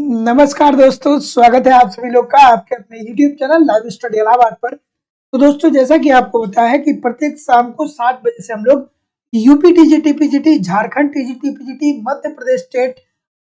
नमस्कार दोस्तों, स्वागत है आप सभी लोग का आपके अपने YouTube channel live study Allahabad पर। तो दोस्तों, जैसा कि आपको पता है कि प्रत्येक शाम को 7 बजे से हम लोग UP TGT PGT, Jharkhand TGT PGT, Madhya Pradesh state,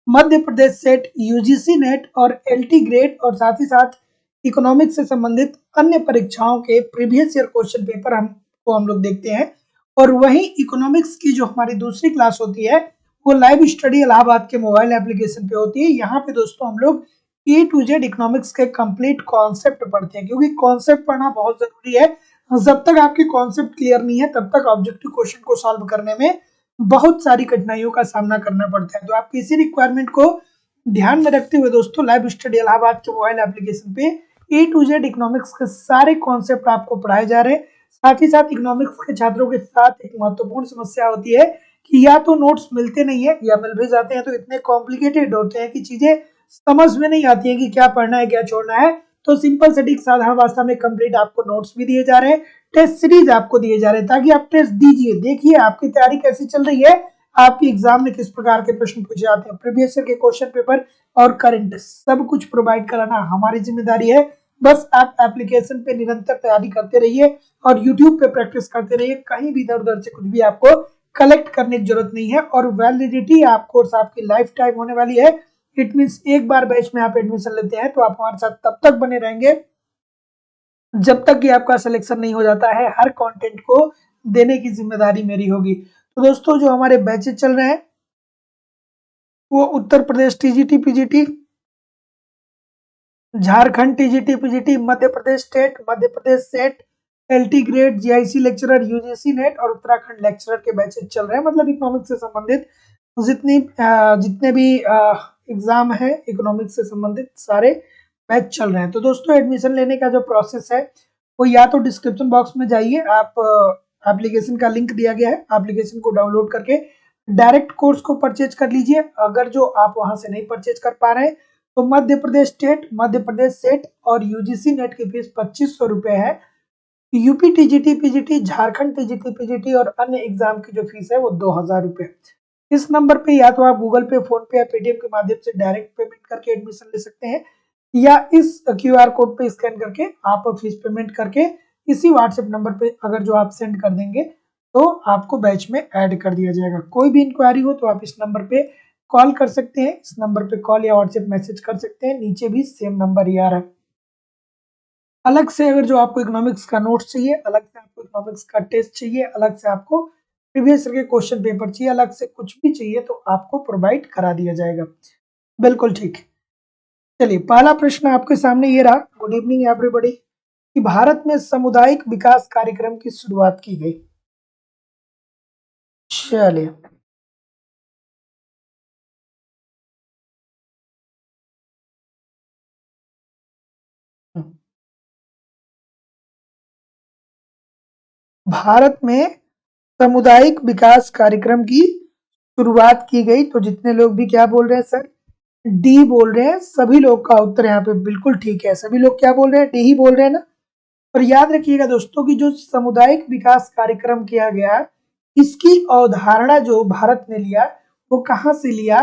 Madhya Pradesh SET, UGC NET और एलटी ग्रेड और साथ ही साथ इकोनॉमिक्स से संबंधित अन्य परीक्षाओं के प्रीवियस ईयर क्वेश्चन पेपर हम लोग देखते हैं। और वहीं इकोनॉमिक्स की जो हमारी दूसरी क्लास होती है वो लाइव स्टडी इलाहाबाद के मोबाइल एप्लीकेशन पे होती है। यहाँ पे दोस्तों हम लोग ए टू जेड इकोनॉमिक्स के कंप्लीट कॉन्सेप्ट पढ़ते हैं, क्योंकि कॉन्सेप्ट पढ़ना बहुत जरूरी है। जब तक आपके कॉन्सेप्ट क्लियर नहीं है तब तक ऑब्जेक्टिव क्वेश्चन को सॉल्व करने में बहुत सारी कठिनाइयों का सामना करना पड़ता है। तो आपकी इसी रिक्वायरमेंट को ध्यान में रखते हुए दोस्तों लाइव स्टडी इलाहाबाद के मोबाइल एप्लीकेशन पे ए टू जेड इकोनॉमिक्स के सारे कॉन्सेप्ट आपको पढ़ाए जा रहे हैं। साथ ही साथ इकोनॉमिक्स के छात्रों के साथ एक महत्वपूर्ण समस्या होती है कि या तो नोट्स मिलते नहीं है या मिल भी जाते हैं तो इतने कॉम्प्लिकेटेड होते हैं कि चीजें समझ में नहीं आती है कि क्या पढ़ना है क्या छोड़ना है। तो सिंपल सटीक साधारण भाषा में कंप्लीट आपको नोट्स भी दिए जा रहे हैं, टेस्ट सीरीज आपको दिए जा रहे हैं ताकि आप टेस्ट दीजिए, देखिए आपकी तैयारी कैसी चल रही है, आपके एग्जाम में किस प्रकार के प्रश्न पूछे जाते हैं, प्रीवियस ईयर के क्वेश्चन पेपर और करंट सब कुछ प्रोवाइड कराना हमारी जिम्मेदारी है। बस आप एप्लीकेशन पे निरंतर तैयारी करते रहिए और यूट्यूब पे प्रैक्टिस करते रहिए, कहीं भी इधर उधर से कुछ भी आपको कलेक्ट करने की जरूरत नहीं है। और वैलिडिटी आप कोर्स आपकी लाइफ टाइम होने वाली है। इट मींस एक बार बैच में आप एडमिशन लेते हैं तो आप हमारे साथ तब तक बने रहेंगे जब तक कि आपका सिलेक्शन नहीं हो जाता है। हर कंटेंट को देने की जिम्मेदारी मेरी होगी। तो दोस्तों, जो हमारे बैचेस चल रहे हैं वो Uttar Pradesh TGT PGT, Jharkhand TGT PGT, Madhya Pradesh state, Madhya Pradesh SET, LT grade, GIC lecturer, UGC NET और उत्तराखंड लेक्चरर के बैचेस चल रहे हैं। मतलब इकोनॉमिक्स से संबंधित जितने भी एग्जाम है इकोनॉमिक्स से संबंधित सारे बैच चल रहे हैं। तो दोस्तों, एडमिशन लेने का जो प्रोसेस है वो या तो डिस्क्रिप्शन बॉक्स में जाइए, आप एप्लीकेशन का लिंक दिया गया है, एप्लीकेशन को डाउनलोड करके डायरेक्ट कोर्स को परचेज कर लीजिए। अगर जो आप वहां से नहीं परचेज कर पा रहे हैं तो मध्य प्रदेश स्टेट, मध्य प्रदेश सेट और यूजीसी नेट की फीस 2500 रुपए है। UP TGT PGT, Jharkhand TGT PGT और अन्य एग्जाम की जो फीस है वो 2000 रुपए। इस नंबर पे या तो आप गूगल पे, फोन पे या पेटीएम के माध्यम से डायरेक्ट पेमेंट करके एडमिशन ले सकते हैं, या इस क्यूआर कोड पे स्कैन करके आप फीस पेमेंट करके इसी व्हाट्सएप नंबर पे अगर जो आप सेंड कर देंगे तो आपको बैच में ऐड कर दिया जाएगा। कोई भी इंक्वायरी हो तो आप इस नंबर पे कॉल कर सकते हैं, इस नंबर पे कॉल या व्हाट्सएप मैसेज कर सकते हैं, नीचे भी सेम नंबर ही आ रहा है। अलग से अगर जो आपको इकोनॉमिक्स का नोट्स चाहिए, अलग से आपको इकोनॉमिक्स का टेस्ट चाहिए, अलग से आपको प्रीवियस ईयर के क्वेश्चन पेपर चाहिए, अलग से कुछ भी चाहिए तो आपको प्रोवाइड करा दिया जाएगा। बिल्कुल ठीक। चलिए, पहला प्रश्न आपके सामने ये रहा। Good evening everybody. कि भारत में सामुदायिक विकास कार्यक्रम की शुरुआत की गई। चलिए, भारत में सामुदायिक विकास कार्यक्रम की शुरुआत की गई। तो जितने लोग भी क्या बोल रहे हैं सर, डी बोल रहे हैं, सभी लोग का उत्तर यहाँ पे बिल्कुल ठीक है। सभी लोग क्या बोल रहे हैं, डी ही बोल रहे हैं ना। और याद रखिएगा दोस्तों कि जो सामुदायिक विकास कार्यक्रम किया गया, इसकी अवधारणा जो भारत ने लिया वो कहाँ से लिया,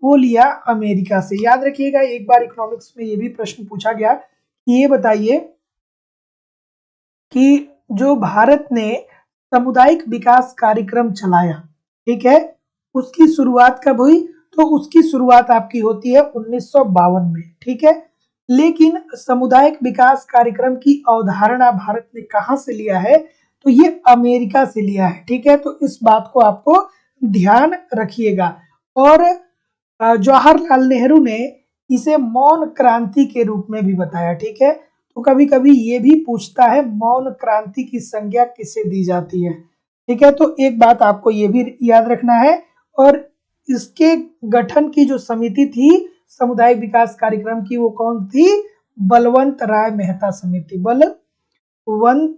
वो लिया अमेरिका से। याद रखिएगा, एक बार इकोनॉमिक्स में ये भी प्रश्न पूछा गया कि ये बताइए कि जो भारत ने सामुदायिक विकास कार्यक्रम चलाया, ठीक है, उसकी शुरुआत कब हुई? तो उसकी शुरुआत आपकी होती है 1952 में, ठीक है। लेकिन सामुदायिक विकास कार्यक्रम की अवधारणा भारत ने कहां से लिया है? तो ये अमेरिका से लिया है, ठीक है। तो इस बात को आपको ध्यान रखिएगा। और जवाहरलाल नेहरू ने इसे मौन क्रांति के रूप में भी बताया, ठीक है। तो कभी कभी ये भी पूछता है मौन क्रांति की संज्ञा किसे दी जाती है, ठीक है। तो एक बात आपको ये भी याद रखना है। और इसके गठन की जो समिति थी सामुदायिक विकास कार्यक्रम की, वो कौन थी? बलवंत राय मेहता समिति, बलवंत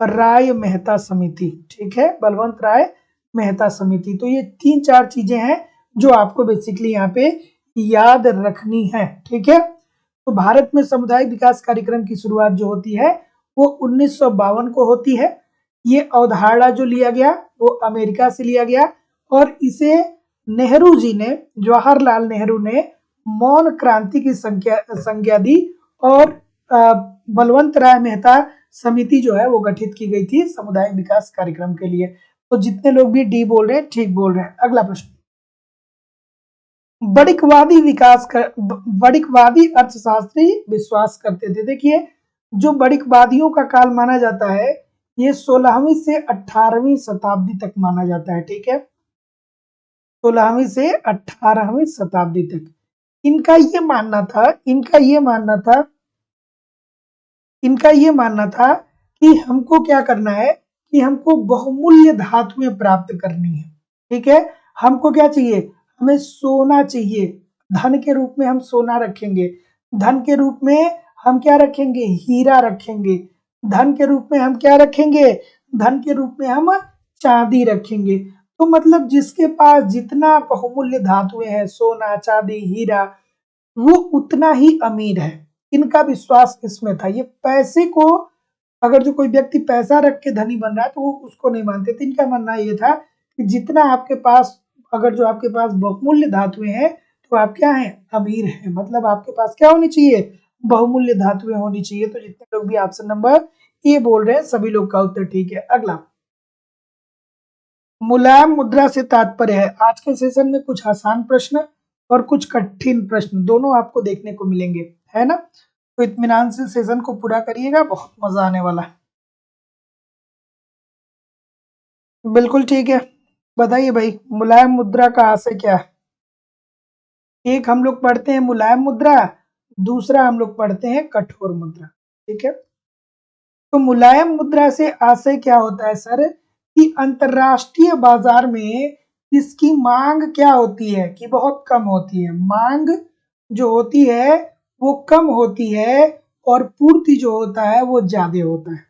राय मेहता समिति, ठीक है, बलवंत राय मेहता समिति। तो ये 3-4 चीजें हैं जो आपको बेसिकली यहाँ पे याद रखनी है, ठीक है। तो भारत में सामुदायिक विकास कार्यक्रम की शुरुआत जो होती है वो 1952 को होती है। ये अवधारणा जो लिया गया वो अमेरिका से लिया गया और इसे नेहरू जी ने, जवाहरलाल नेहरू ने मौन क्रांति की संज्ञा दी और बलवंत राय मेहता समिति जो है वो गठित की गई थी सामुदायिक विकास कार्यक्रम के लिए। तो जितने लोग भी डी बोल रहे हैं ठीक बोल रहे हैं। अगला प्रश्न, बड़िकवादी अर्थशास्त्री विश्वास करते थे। देखिए, जो बड़िकवादियों का काल माना जाता है ये 16वीं से 18वीं शताब्दी तक माना जाता है। ठीक है, 16वीं से 18वीं शताब्दी तक इनका ये मानना था कि हमको क्या करना है कि हमको बहुमूल्य धातुएं प्राप्त करनी है। ठीक है, हमको क्या चाहिए, हमें सोना चाहिए। धन के रूप में हम सोना रखेंगे, धन के रूप में हम क्या रखेंगे, हीरा रखेंगे, धन के रूप में हम क्या रखेंगे, धन के रूप में हम चांदी रखेंगे। तो मतलब जिसके पास जितना बहुमूल्य धातुएं हैं, सोना, चांदी, हीरा, वो उतना ही अमीर है। इनका विश्वास इसमें था। ये पैसे को, अगर जो कोई व्यक्ति पैसा रख के धनी बन रहा है तो वो उसको नहीं मानते थे। इनका मानना ये था कि जितना आपके पास, अगर जो आपके पास बहुमूल्य धातुएं हैं तो आप क्या हैं, अमीर हैं। मतलब आपके पास क्या होनी चाहिए, बहुमूल्य धातुएं होनी चाहिए। तो जितने लोग भी ऑप्शन नंबर ए बोल रहे हैं सभी लोग का उत्तर ठीक है। अगला, मुलायम मुद्रा से तात्पर्य है। आज के सेशन में कुछ आसान प्रश्न और कुछ कठिन प्रश्न दोनों आपको देखने को मिलेंगे, है ना। तो इत्मीनान से सेशन को पूरा करिएगा, बहुत मजा आने वाला है। बिल्कुल ठीक है, बताइए भाई, मुलायम मुद्रा का आशय क्या है। एक हम लोग पढ़ते हैं मुलायम मुद्रा, दूसरा हम लोग पढ़ते हैं कठोर मुद्रा। ठीक है, तो मुलायम मुद्रा से आशय क्या होता है सर, कि अंतरराष्ट्रीय बाजार में इसकी मांग क्या होती है कि बहुत कम होती है। मांग जो होती है वो कम होती है और पूर्ति जो होता है वो ज्यादा होता है।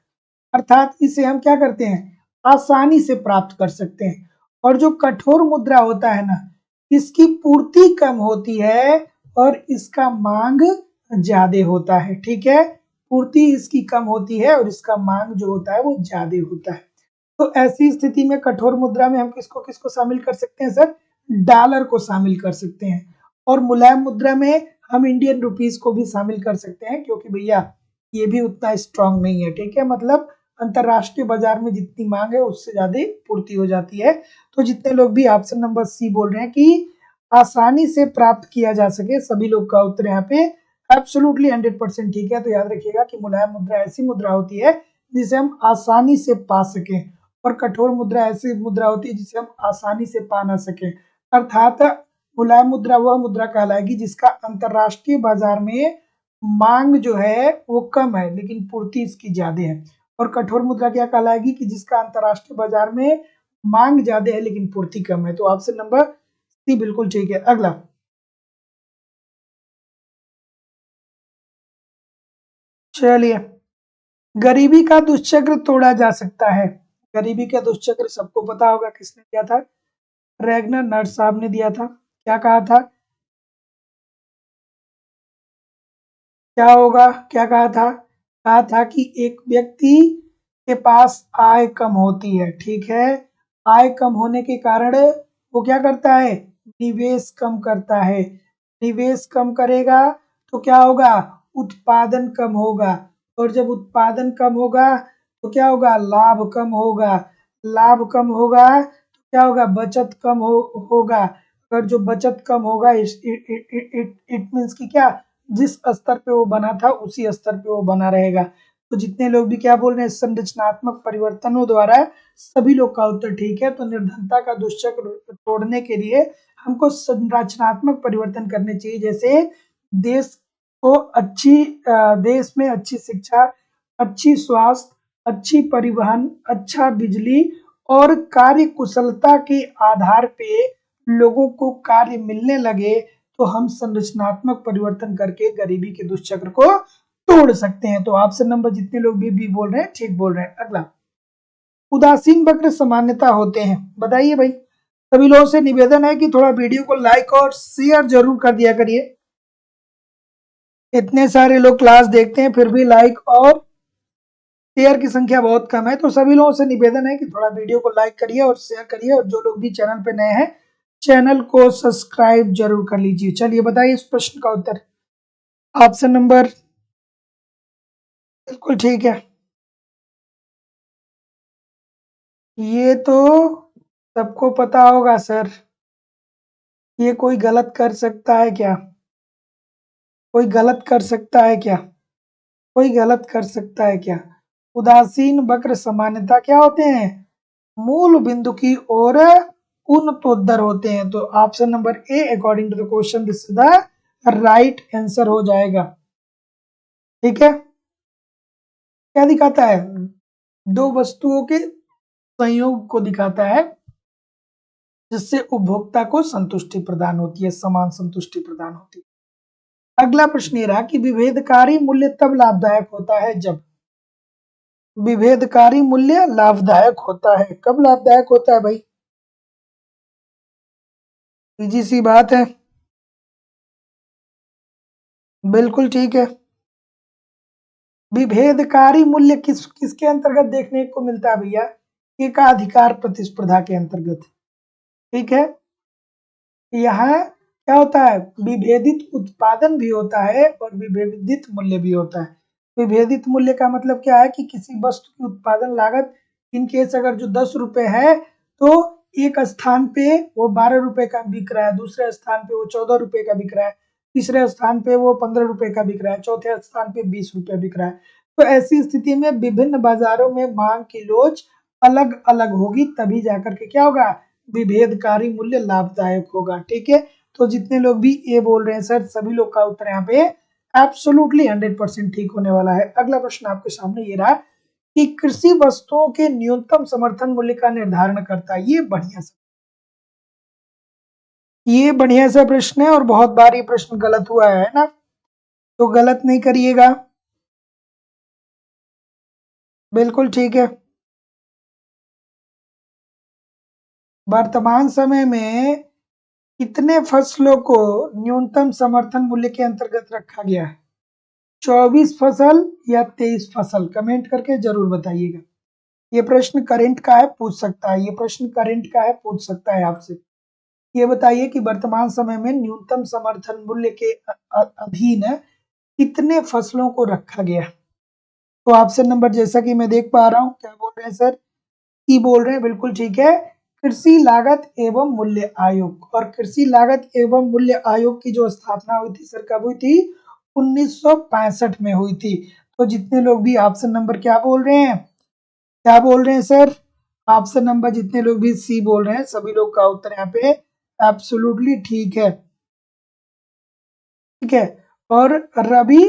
अर्थात इसे हम क्या करते हैं, आसानी से प्राप्त कर सकते हैं। और जो कठोर मुद्रा होता है ना, इसकी पूर्ति कम होती है और इसका मांग ज्यादा होता है। ठीक है, पूर्ति इसकी कम होती है और इसका मांग जो होता है वो ज्यादा होता है। तो ऐसी स्थिति में कठोर मुद्रा में हम किसको किसको शामिल कर सकते हैं सर, डॉलर को शामिल कर सकते हैं। और मुलायम मुद्रा में हम इंडियन रुपीस को भी शामिल कर सकते हैं, क्योंकि भैया ये भी उतना स्ट्रांग नहीं है। ठीक है, मतलब अंतरराष्ट्रीय बाजार में जितनी मांग है उससे ज्यादा पूर्ति हो जाती है। तो जितने लोग भी ऑप्शन नंबर सी बोल रहे हैं कि आसानी से प्राप्त किया जा सके, सभी लोग का उत्तर यहाँ पे एब्सोल्युटली 100% ठीक है। तो याद रखिएगा कि मुलायम मुद्रा ऐसी मुद्रा होती है जिसे हम आसानी से पा सकें, और कठोर मुद्रा ऐसी मुद्रा होती है जिसे हम आसानी से पा ना सके। अर्थात मुलायम मुद्रा वह मुद्रा कहलाएगी जिसका अंतरराष्ट्रीय बाजार में मांग जो है वो कम है लेकिन पूर्ति इसकी ज्यादा है। और कठोर मुद्रा क्या कहलाएगी कि जिसका अंतरराष्ट्रीय बाजार में मांग ज्यादा है लेकिन पूर्ति कम है। तो ऑप्शन नंबर सी बिल्कुल ठीक है। अगला, चलिए, गरीबी का दुष्चक्र तोड़ा जा सकता है। गरीबी का दुष्चक्र सबको पता होगा किसने दिया था, रैगनर नर्स साहब ने दिया था। क्या कहा था, क्या होगा, क्या कहा था, कहा था कि एक व्यक्ति के पास आय कम होती है। ठीक है, आय कम होने के कारण वो क्या करता है, निवेश कम करता है। निवेश कम करेगा तो क्या होगा, उत्पादन कम होगा। और जब उत्पादन कम होगा तो क्या होगा, लाभ कम होगा। लाभ कम होगा तो क्या होगा, बचत कम होगा। अगर जो बचत कम होगा, इट मीन्स कि क्या, जिस स्तर पे वो बना था उसी स्तर पे वो बना रहेगा। तो जितने लोग भी क्या बोल रहे हैं, संरचनात्मक परिवर्तनों द्वारा, सभी लोग का उत्तर ठीक है। तो निर्धनता का दुष्चक्र तोड़ने के लिए हमको संरचनात्मक परिवर्तन करने चाहिए, जैसे देश को देश में अच्छी शिक्षा, अच्छी स्वास्थ्य, अच्छी परिवहन, अच्छा बिजली और कार्य कुशलता के आधार पे लोगों को कार्य मिलने लगे, तो हम संरचनात्मक परिवर्तन करके गरीबी के दुष्चक्र को तोड़ सकते हैं। तो ऑप्शन नंबर जितने लोग भी बोल रहे हैं ठीक बोल रहे हैं। अगला, उदासीन वक्र सामान्यता होते हैं। बताइए भाई, सभी लोगों से निवेदन है कि थोड़ा वीडियो को लाइक और शेयर जरूर कर दिया करिए। इतने सारे लोग क्लास देखते हैं फिर भी लाइक और शेयर की संख्या बहुत कम है। तो सभी लोगों से निवेदन है कि थोड़ा वीडियो को लाइक करिए और शेयर करिए, और जो लोग भी चैनल पे नए हैं चैनल को सब्सक्राइब जरूर कर लीजिए। चलिए बताइए इस प्रश्न का उत्तर। ऑप्शन नंबर बिल्कुल ठीक है। ये तो सबको पता होगा सर। ये कोई गलत कर सकता है क्या? कोई गलत कर सकता है क्या? कोई गलत कर सकता है क्या? उदासीन वक्र सामान्यतः क्या होते हैं? मूल बिंदु की ओर उन्नतोत्तर होते हैं। तो option number A according to the question this is the right answer हो जाएगा। ठीक है। क्या दिखाता है? दो वस्तुओं के संयोग को दिखाता है जिससे उपभोक्ता को संतुष्टि प्रदान होती है, समान संतुष्टि प्रदान होती है। अगला प्रश्न ये रहा कि विभेदकारी मूल्य तब लाभदायक होता है जब। विभेदकारी मूल्य लाभदायक होता है कब लाभदायक होता है भाई? सीधी सी बात है। बिल्कुल ठीक है। विभेदकारी मूल्य किसके अंतर्गत देखने को मिलता है भैया? एकाधिकार प्रतिस्पर्धा के अंतर्गत। ठीक है। यहाँ क्या होता है? विभेदित उत्पादन भी होता है और विभेदित मूल्य भी होता है। विभेदित मूल्य का मतलब क्या है कि किसी वस्तु की उत्पादन लागत इन केस अगर जो 10 रुपए है तो एक स्थान पे वो 12 रुपए का बिक रहा है, दूसरे स्थान पे वो 14 रुपए का बिक रहा है, तीसरे स्थान पे वो 15 रुपए का बिक रहा है, चौथे स्थान पे 20 रुपए बिक रहा है। तो ऐसी स्थिति में विभिन्न बाजारों में मांग की लोच अलग अलग होगी, तभी जाकर के क्या होगा? विभेदकारी मूल्य लाभदायक होगा। ठीक है। तो जितने लोग भी ए बोल रहे हैं सर, सभी लोग का उत्तर यहाँ पे एब्सोल्युटली 100% ठीक होने वाला है। अगला प्रश्न आपके सामने ये रहा कि कृषि वस्तुओं के न्यूनतम समर्थन मूल्य का निर्धारण करता है। ये बढ़िया सा प्रश्न है और बहुत बार ये प्रश्न गलत हुआ है ना, तो गलत नहीं करिएगा। बिल्कुल ठीक है। वर्तमान समय में कितने फसलों को न्यूनतम समर्थन मूल्य के अंतर्गत रखा गया है? 24 फसल या 23 फसल? कमेंट करके जरूर बताइएगा। ये प्रश्न करंट का है, पूछ सकता है। ये प्रश्न करंट का है, पूछ सकता है आपसे। ये बताइए कि वर्तमान समय में न्यूनतम समर्थन मूल्य के अधीन कितने फसलों को रखा गया? तो ऑप्शन नंबर जैसा कि मैं देख पा रहा हूँ, क्या बोल रहे हैं सर? ई बोल रहे हैं। बिल्कुल ठीक है। कृषि लागत एवं मूल्य आयोग। और कृषि लागत एवं मूल्य आयोग की जो स्थापना हुई थी सर, कब हुई थी? 1965 में हुई थी। तो जितने लोग भी ऑप्शन नंबर क्या बोल रहे हैं, क्या बोल रहे हैं सर? ऑप्शन नंबर जितने लोग भी सी बोल रहे हैं, सभी लोग का उत्तर यहाँ पे एब्सोल्युटली ठीक है। ठीक है। और रबी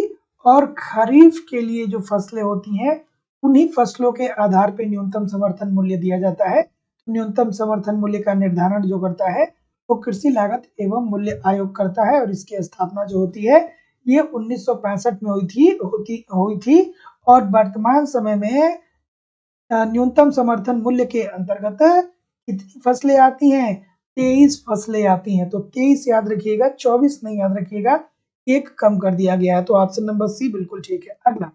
और खरीफ के लिए जो फसलें होती हैं, उन्हीं फसलों के आधार पे न्यूनतम समर्थन मूल्य दिया जाता है। न्यूनतम समर्थन मूल्य का निर्धारण जो करता है वो कृषि लागत एवं मूल्य आयोग करता है और इसकी स्थापना जो होती है ये 1965 में हुई थी। और वर्तमान समय में न्यूनतम समर्थन मूल्य के अंतर्गत कितनी फसलें आती हैं? 23 फसलें आती हैं। तो 23 याद रखिएगा, 24 नहीं याद रखिएगा, एक कम कर दिया गया है। तो ऑप्शन नंबर सी बिल्कुल ठीक है। अगला,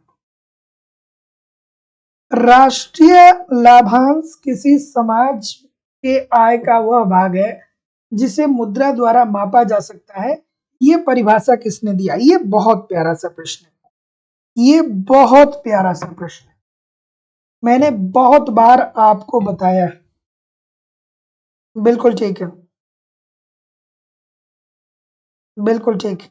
राष्ट्रीय लाभांश किसी समाज के आय का वह भाग है जिसे मुद्रा द्वारा मापा जा सकता है। ये परिभाषा किसने दिया? ये बहुत प्यारा सा प्रश्न है। ये बहुत प्यारा सा प्रश्न है, मैंने बहुत बार आपको बताया है। बिल्कुल ठीक है। बिल्कुल ठीक।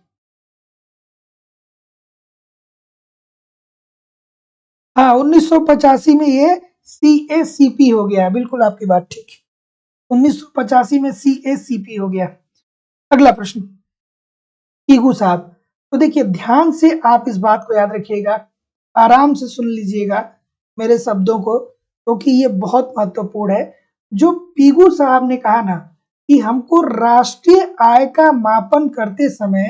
हाँ, 1985 में ये CACP हो गया है। बिल्कुल आपकी बात ठीक है। 1985 में CACP हो गया। अगला प्रश्न, टीगू साहब। तो देखिए ध्यान से आप इस बात को याद रखिएगा, आराम से सुन लीजिएगा मेरे शब्दों को, क्योंकि ये बहुत महत्वपूर्ण है। जो पीगू साहब ने कहा ना कि हमको राष्ट्रीय आय का मापन करते समय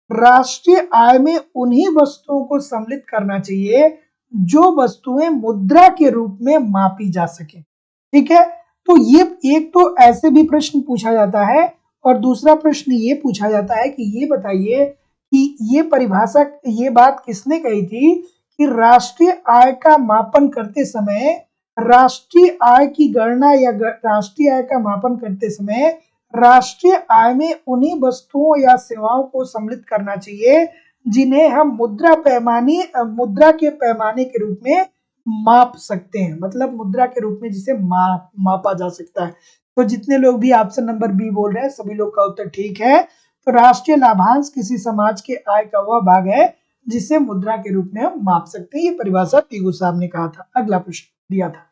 राष्ट्रीय आय में उन्हीं वस्तुओं को सम्मिलित करना चाहिए जो वस्तुएं मुद्रा के रूप में मापी जा सके। ठीक है। तो ये एक तो ऐसे भी प्रश्न पूछा जाता है और दूसरा प्रश्न ये पूछा जाता है कि ये बताइए कि ये परिभाषा, ये बात किसने कही थी कि राष्ट्रीय आय का मापन करते समय, राष्ट्रीय आय की गणना या राष्ट्रीय आय का मापन करते समय राष्ट्रीय आय में उन्हीं वस्तुओं या सेवाओं को सम्मिलित करना चाहिए जिन्हें हम मुद्रा के पैमाने के रूप में माप सकते हैं, मतलब मुद्रा के रूप में जिसे मापा जा सकता है। तो जितने लोग भी ऑप्शन नंबर बी बोल रहे हैं सभी लोग का उत्तर ठीक है। तो राष्ट्रीय लाभांश किसी समाज के आय का वह भाग है जिसे मुद्रा के रूप में हम माप सकते हैं। ये परिभाषा पीगू साहब ने कहा था। अगला प्रश्न दिया था,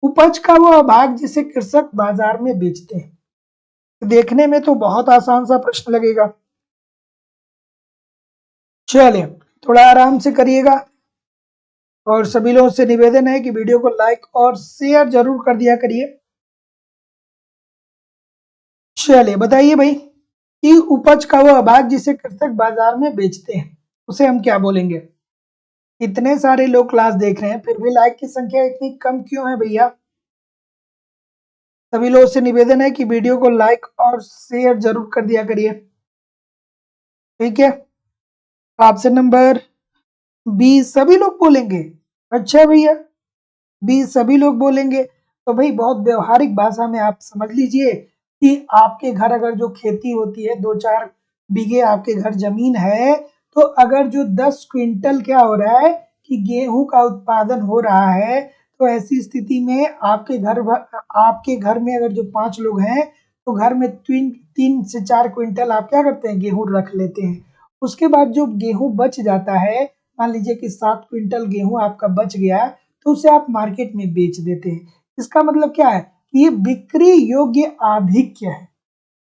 उपज का वह भाग जिसे कृषक बाजार में बेचते हैं। देखने में तो बहुत आसान सा प्रश्न लगेगा, चलिए थोड़ा आराम से करिएगा और सभी लोगों से निवेदन है कि वीडियो को लाइक और शेयर जरूर कर दिया करिए। चलिए बताइए भाई कि उपज का वह भाग जिसे कृषक बाजार में बेचते हैं उसे हम क्या बोलेंगे। इतने सारे लोग क्लास देख रहे हैं फिर भी लाइक की संख्या इतनी कम क्यों है भैया। सभी लोगों से निवेदन है कि वीडियो को लाइक और शेयर जरूर कर दिया करिए, ठीक है। ऑप्शन नंबर बी सभी लोग बोलेंगे। अच्छा भैया, बी सभी लोग बोलेंगे तो भाई बहुत व्यवहारिक भाषा में आप समझ लीजिए कि आपके घर अगर जो खेती होती है 2-4 बीघे आपके घर जमीन है, तो अगर जो 10 क्विंटल क्या हो रहा है कि गेहूं का उत्पादन हो रहा है, तो ऐसी स्थिति में आपके घर में अगर जो 5 लोग हैं तो घर में 3 से 4 क्विंटल आप क्या करते हैं गेहूं रख लेते हैं। उसके बाद जो गेहूं बच जाता है, मान लीजिए कि 7 क्विंटल गेहूं आपका बच गया तो उसे आप मार्केट में बेच देते हैं। इसका मतलब क्या है कि ये बिक्री योग्य आधिक्य है,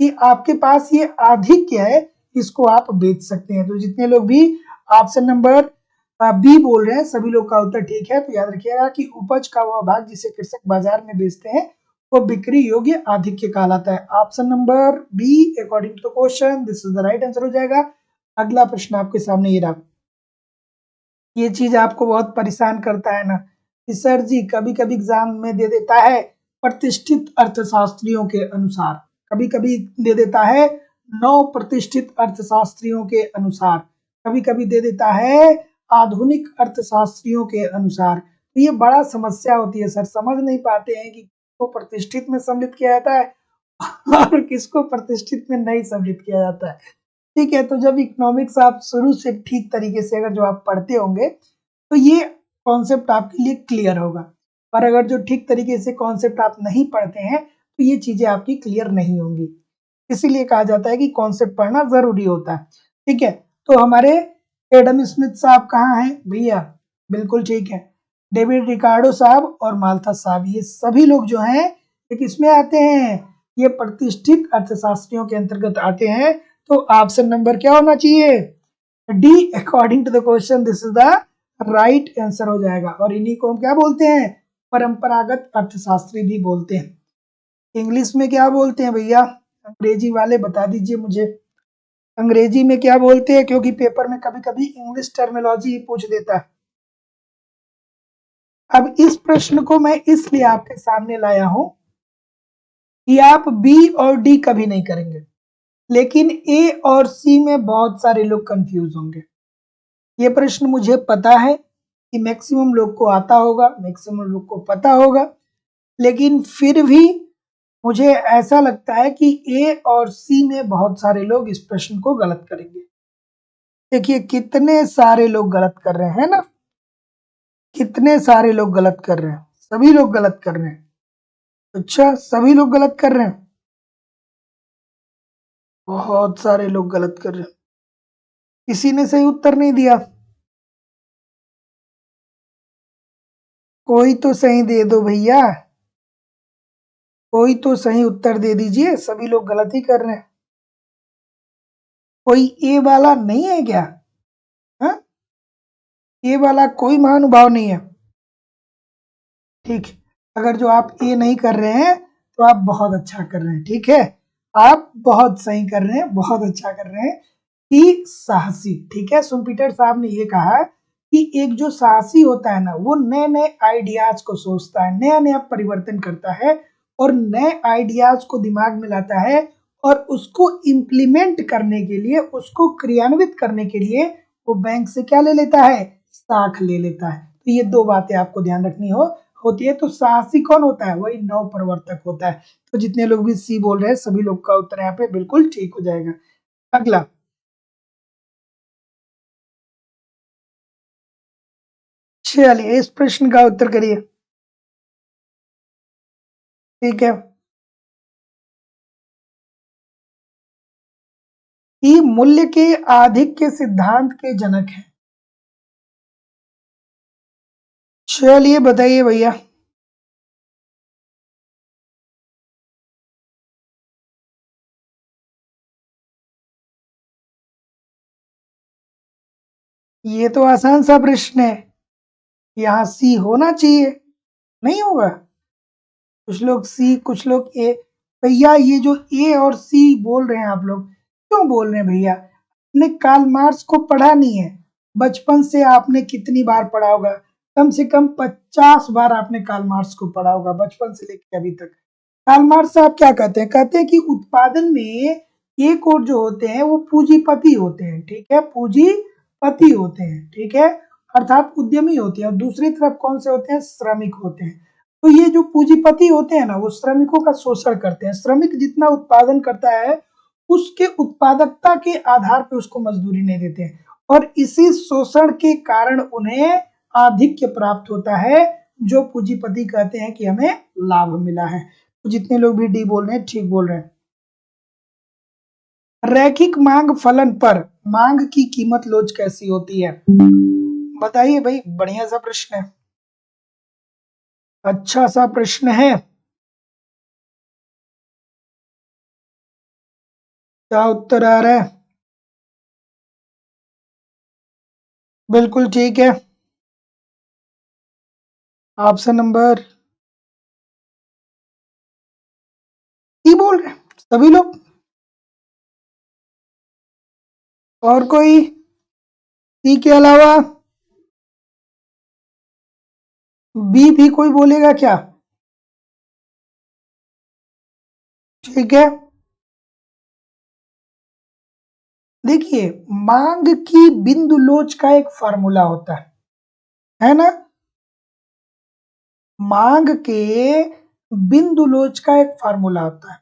कि आपके पास ये आधिक्य है, इसको आप बेच सकते हैं। तो जितने लोग भी ऑप्शन नंबर बी बोल रहे हैं सभी लोग का उत्तर ठीक है। तो याद रखिएगा कि उपज का वह भाग जिसे कृषक बाजार में बेचते हैं वो बिक्री योग्य आधिक्य कहलाता है। Option number B according to question this is the right answer हो जाएगा। अगला प्रश्न आपके सामने ये रहा, ये चीज आपको बहुत परेशान करता है ना कि सर जी कभी कभी एग्जाम में दे देता है प्रतिष्ठित अर्थशास्त्रियों के अनुसार, कभी कभी दे देता है 9 प्रतिष्ठित अर्थशास्त्रियों के अनुसार, कभी कभी दे देता है आधुनिक अर्थशास्त्रियों के अनुसार। तो ये बड़ा समस्या होती है सर, समझ नहीं पाते हैं कि किसको प्रतिष्ठित में सम्मिलित किया जाता है और किसको प्रतिष्ठित में नहीं सम्मिलित किया जाता है। ठीक है, तो जब इकोनॉमिक्स आप शुरू से ठीक तरीके से अगर जो आप पढ़ते होंगे तो ये कॉन्सेप्ट आपके लिए क्लियर होगा, और अगर जो ठीक तरीके से कॉन्सेप्ट आप नहीं पढ़ते हैं तो ये चीजें आपकी क्लियर नहीं होंगी। इसीलिए कहा जाता है कि कॉन्सेप्ट पढ़ना जरूरी होता है, ठीक है। तो हमारे एडम स्मिथ साहब कहाँ हैं भैया, बिल्कुल ठीक है। डेविड रिकार्डो साहब और माल्था साहब, ये सभी लोग जो हैं ये किसमें आते हैं, ये प्रतिष्ठित अर्थशास्त्रियों के अंतर्गत आते हैं। तो ऑप्शन नंबर क्या होना चाहिए, D according to the question this is the right answer हो जाएगा। और इन्हीं को हम क्या बोलते हैं, परंपरागत अर्थशास्त्री भी बोलते हैं। इंग्लिश में क्या बोलते हैं भैया, अंग्रेजी वाले बता दीजिए मुझे, अंग्रेजी में क्या बोलते हैं, क्योंकि पेपर में कभी कभी इंग्लिश टर्मिनोलॉजी ही पूछ देता है। अब इस प्रश्न को मैं इसलिए आपके सामने लाया हूं कि आप बी और डी कभी नहीं करेंगे, लेकिन ए और सी में बहुत सारे लोग कंफ्यूज होंगे। ये प्रश्न मुझे पता है कि मैक्सिमम लोग को आता होगा, मैक्सिमम लोग को पता होगा, लेकिन फिर भी मुझे ऐसा लगता है कि ए और सी में बहुत सारे लोग इस प्रश्न को गलत करेंगे। देखिए कितने सारे लोग गलत कर रहे हैं ना, कितने सारे लोग गलत कर रहे हैं, सभी लोग गलत कर रहे हैं। अच्छा सभी लोग गलत कर रहे हैं, बहुत सारे लोग गलत कर रहे हैं, किसी ने सही उत्तर नहीं दिया। कोई तो सही दे दो भैया, कोई तो सही उत्तर दे दीजिए, सभी लोग गलत ही कर रहे हैं। कोई ए वाला नहीं है क्या, हा? ए वाला कोई महानुभाव नहीं है, ठीक है। अगर जो आप ए नहीं कर रहे हैं तो आप बहुत अच्छा कर रहे हैं, ठीक है, आप बहुत सही कर रहे हैं, बहुत अच्छा कर रहे हैं कि साहसी, ठीक है। सुपीटर साहब ने ये कहा कि एक जो साहसी होता है ना वो नए नए आइडियाज को सोचता है, नया नया परिवर्तन करता है और नए आइडियाज को दिमाग में लाता है और उसको इम्प्लीमेंट करने के लिए, उसको क्रियान्वित करने के लिए वो बैंक से क्या ले लेता है, साख ले लेता है। तो ये 2 बातें आपको ध्यान रखनी होती है, तो साहसी कौन होता है? वही नव प्रवर्तक होता है। तो जितने लोग भी सी बोल रहे हैं सभी लोग का उत्तर यहाँ पे बिल्कुल ठीक हो जाएगा। अगला, चलिए इस प्रश्न का उत्तर करिए। ठीक है, ई मूल्य के आधिक्य सिद्धांत के जनक है। चलिए बताइए भैया। ये तो आसान सा प्रश्न है, यहाँ सी होना चाहिए, नहीं होगा? कुछ लोग सी, कुछ लोग ए। भैया ये जो ए और सी बोल रहे हैं आप लोग, क्यों बोल रहे हैं भैया? आपने कार्ल मार्क्स को पढ़ा नहीं है? बचपन से आपने कितनी बार पढ़ा होगा? कम से कम 50 बार आपने कार्ल मार्क्स को पढ़ा होगा, बचपन से लेकर अभी तक। कार्ल मार्क्स साहब क्या कहते हैं? कहते हैं कि उत्पादन में एक और जो होते हैं वो पूंजीपति होते हैं, ठीक है, पूंजीपति होते हैं, ठीक है, अर्थात उद्यमी होते हैं, और दूसरी तरफ कौन से होते हैं? श्रमिक होते हैं। तो ये जो पूंजीपति होते हैं ना, वो श्रमिकों का शोषण करते हैं। श्रमिक जितना उत्पादन करता है उसके उत्पादकता के आधार पर उसको मजदूरी नहीं देते हैं, और इसी शोषण के कारण उन्हें आधिक्य प्राप्त होता है, जो पूंजीपति कहते हैं कि हमें लाभ मिला है। तो जितने लोग भी डी बोल रहे हैं ठीक बोल रहे हैं। रैखिक मांग फलन पर मांग की कीमत लोच कैसी होती है? बताइए भाई, बढ़िया सा प्रश्न है, अच्छा सा प्रश्न है। क्या उत्तर आ रहा है? बिल्कुल ठीक है, ऑप्शन नंबर सी बोल रहे हैं सभी लोग। और कोई सी के अलावा बी भी कोई बोलेगा क्या? ठीक है, देखिए, मांग की बिंदु लोच का एक फार्मूला होता है ना? मांग के बिंदु लोच का एक फार्मूला होता है।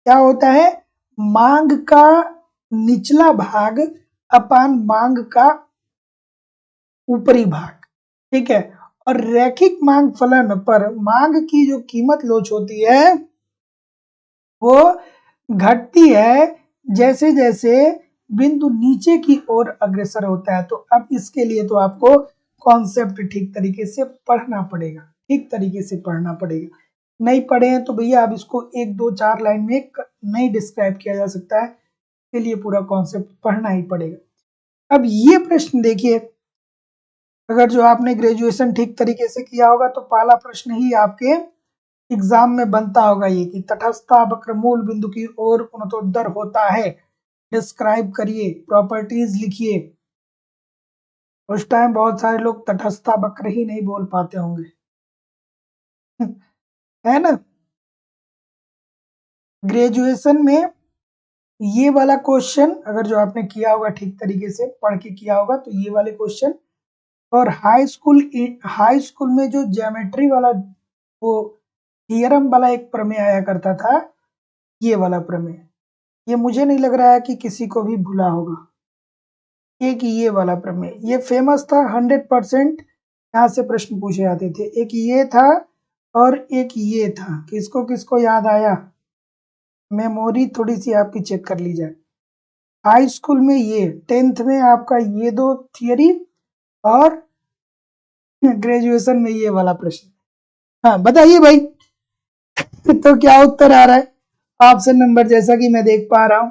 क्या होता है? मांग का निचला भाग अपान मांग का ऊपरी भाग, ठीक है। और रैखिक मांग फलन पर मांग की जो कीमत लोच होती है वो घटती है जैसे जैसे बिंदु नीचे की ओर अग्रसर होता है। तो अब इसके लिए तो आपको कॉन्सेप्ट ठीक तरीके से पढ़ना पड़ेगा, ठीक तरीके से पढ़ना पड़ेगा। नहीं पढ़े हैं तो भैया अब इसको 1 2 4 लाइन में नहीं डिस्क्राइब किया जा सकता है, इसके लिए पूरा कॉन्सेप्ट पढ़ना ही पड़ेगा। अब ये प्रश्न देखिए, अगर जो आपने ग्रेजुएशन ठीक तरीके से किया होगा तो पहला प्रश्न ही आपके एग्जाम में बनता होगा ये कि तटस्था वक्र मूल बिंदु की ओर उन्नतोत्तर होता है, डिस्क्राइब करिए, प्रॉपर्टीज लिखिए। उस टाइम बहुत सारे लोग तटस्था वक्र ही नहीं बोल पाते होंगे है ना? ग्रेजुएशन में ये वाला क्वेश्चन अगर जो आपने किया होगा ठीक तरीके से पढ़ के किया होगा तो ये वाले क्वेश्चन, और हाई स्कूल में जो ज्योमेट्री वाला वो थियरम वाला एक प्रमेय आया करता था, ये वाला प्रमेय, ये मुझे नहीं लग रहा है कि किसी को भी भूला होगा। एक ये वाला प्रमेय ये फेमस था, 100% यहाँ से प्रश्न पूछे जाते थे। एक ये था और एक ये था, किसको किसको याद आया? मेमोरी थोड़ी सी आपकी चेक कर ली जाए। हाई स्कूल में ये, 10th में आपका ये दो थियरी, और ग्रेजुएशन में ये वाला प्रश्न। हाँ बताइए भाई तो क्या उत्तर आ रहा है? ऑप्शन नंबर जैसा कि मैं देख पा रहा हूं,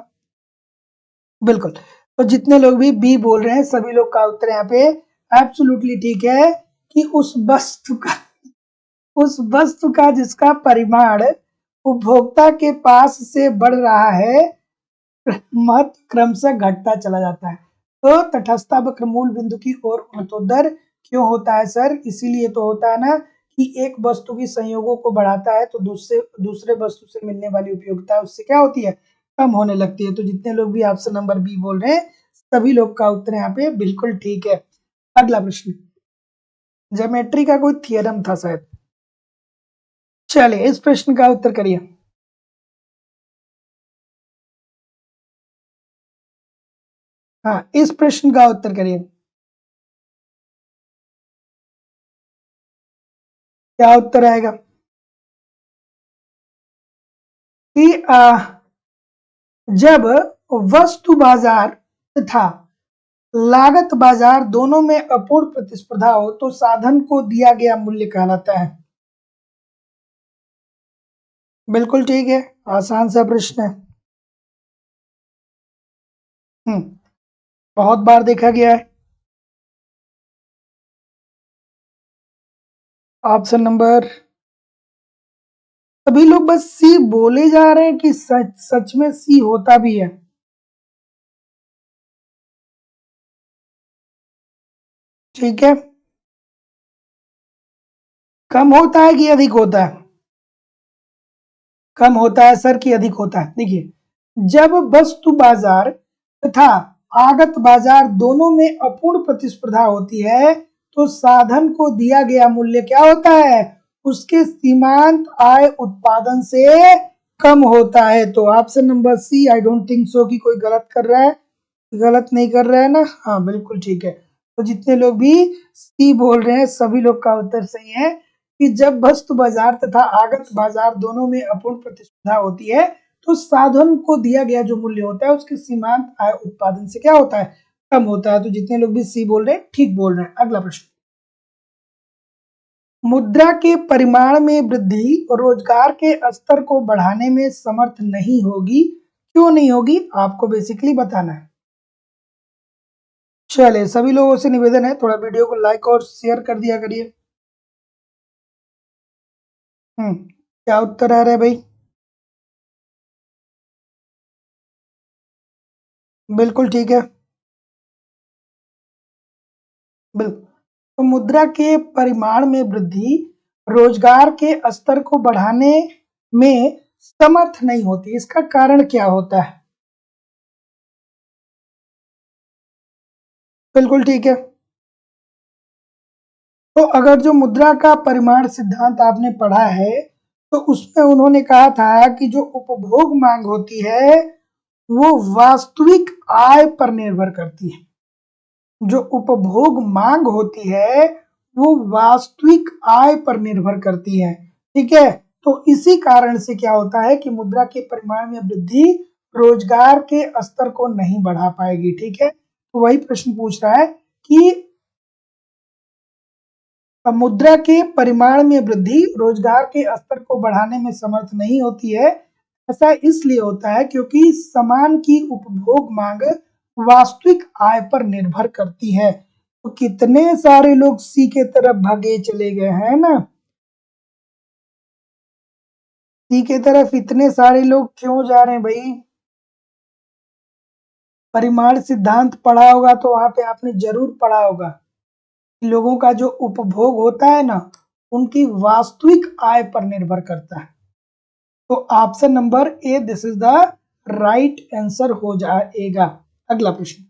बिल्कुल। तो जितने लोग भी बी बोल रहे हैं सभी लोग का उत्तर यहाँ पे एब्सोल्युटली ठीक है, कि उस वस्तु का जिसका परिमाण उपभोक्ता के पास से बढ़ रहा है महत्व क्रमशः घटता चला जाता है। तो तटस्था वक्र मूल बिंदु की ओर उन्नतोत्तर क्यों होता है सर? इसीलिए तो होता है ना कि एक वस्तु की संयोगों को बढ़ाता है तो दूसरे वस्तु से मिलने वाली उपयोगिता उससे क्या होती है? कम होने लगती है। तो जितने लोग भी ऑप्शन नंबर बी बोल रहे हैं सभी लोग का उत्तर यहाँ पे बिल्कुल ठीक है। अगला प्रश्न, ज्योमेट्री का कोई थियरम था शायद, चलिए इस प्रश्न का उत्तर करिए। हाँ, इस प्रश्न का उत्तर करिए। क्या उत्तर आएगा कि जब वस्तु बाजार तथा लागत बाजार दोनों में अपूर्ण प्रतिस्पर्धा हो तो साधन को दिया गया मूल्य कहलाता है। बिल्कुल ठीक है, आसान सा प्रश्न है। बहुत बार देखा गया है। ऑप्शन नंबर, सभी लोग बस सी बोले जा रहे हैं कि सच सच में सी होता भी है। ठीक है, कम होता है कि अधिक होता है? कम होता है सर कि अधिक होता है? देखिए, जब वस्तु बाजार तथा आगत बाजार दोनों में अपूर्ण प्रतिस्पर्धा होती है तो साधन को दिया गया मूल्य क्या होता है? उसके सीमांत आय उत्पादन से कम होता है। तो option number C, I don't think so कि कोई गलत कर रहा है। गलत नहीं कर रहा है ना? हाँ बिल्कुल ठीक है। तो जितने लोग भी सी बोल रहे हैं सभी लोग का उत्तर सही है कि जब वस्तु बाजार तथा आगत बाजार दोनों में अपूर्ण प्रतिस्पर्धा होती है तो साधन को दिया गया जो मूल्य होता है उसके सीमांत आय उत्पादन से क्या होता है? कम होता है। तो जितने लोग भी सी बोल रहे हैं ठीक बोल रहे हैं। अगला प्रश्न, मुद्रा के परिमाण में वृद्धि रोजगार के स्तर को बढ़ाने में समर्थ नहीं होगी, क्यों नहीं होगी आपको बेसिकली बताना है। चलिए सभी लोगों से निवेदन है थोड़ा वीडियो को लाइक और शेयर कर दिया करिए। क्या उत्तर आ रहा है भाई? बिल्कुल ठीक है। बिल्कुल, तो मुद्रा के परिमाण में वृद्धि रोजगार के स्तर को बढ़ाने में समर्थ नहीं होती, इसका कारण क्या होता है? बिल्कुल ठीक है। तो अगर जो मुद्रा का परिमाण सिद्धांत आपने पढ़ा है तो उसमें उन्होंने कहा था कि जो उपभोग मांग होती है वो वास्तविक आय पर निर्भर करती है। जो उपभोग मांग होती है वो वास्तविक आय पर निर्भर करती है। ठीक है, तो इसी कारण से क्या होता है कि मुद्रा के परिमाण में वृद्धि रोजगार के स्तर को नहीं बढ़ा पाएगी। ठीक है, तो वही प्रश्न पूछ रहा है कि मुद्रा के परिमाण में वृद्धि रोजगार के स्तर को बढ़ाने में समर्थ नहीं होती है। ऐसा इसलिए होता है क्योंकि सामान की उपभोग मांग वास्तविक आय पर निर्भर करती है। तो कितने सारे लोग सी के तरफ भागे चले गए हैं ना? सी के तरफ इतने सारे लोग क्यों जा रहे हैं भाई? परिमाण सिद्धांत पढ़ा होगा तो वहां पे आपने जरूर पढ़ा होगा कि लोगों का जो उपभोग होता है ना उनकी वास्तविक आय पर निर्भर करता है। तो option number A this is the right answer हो जाएगा। अगला प्रश्न,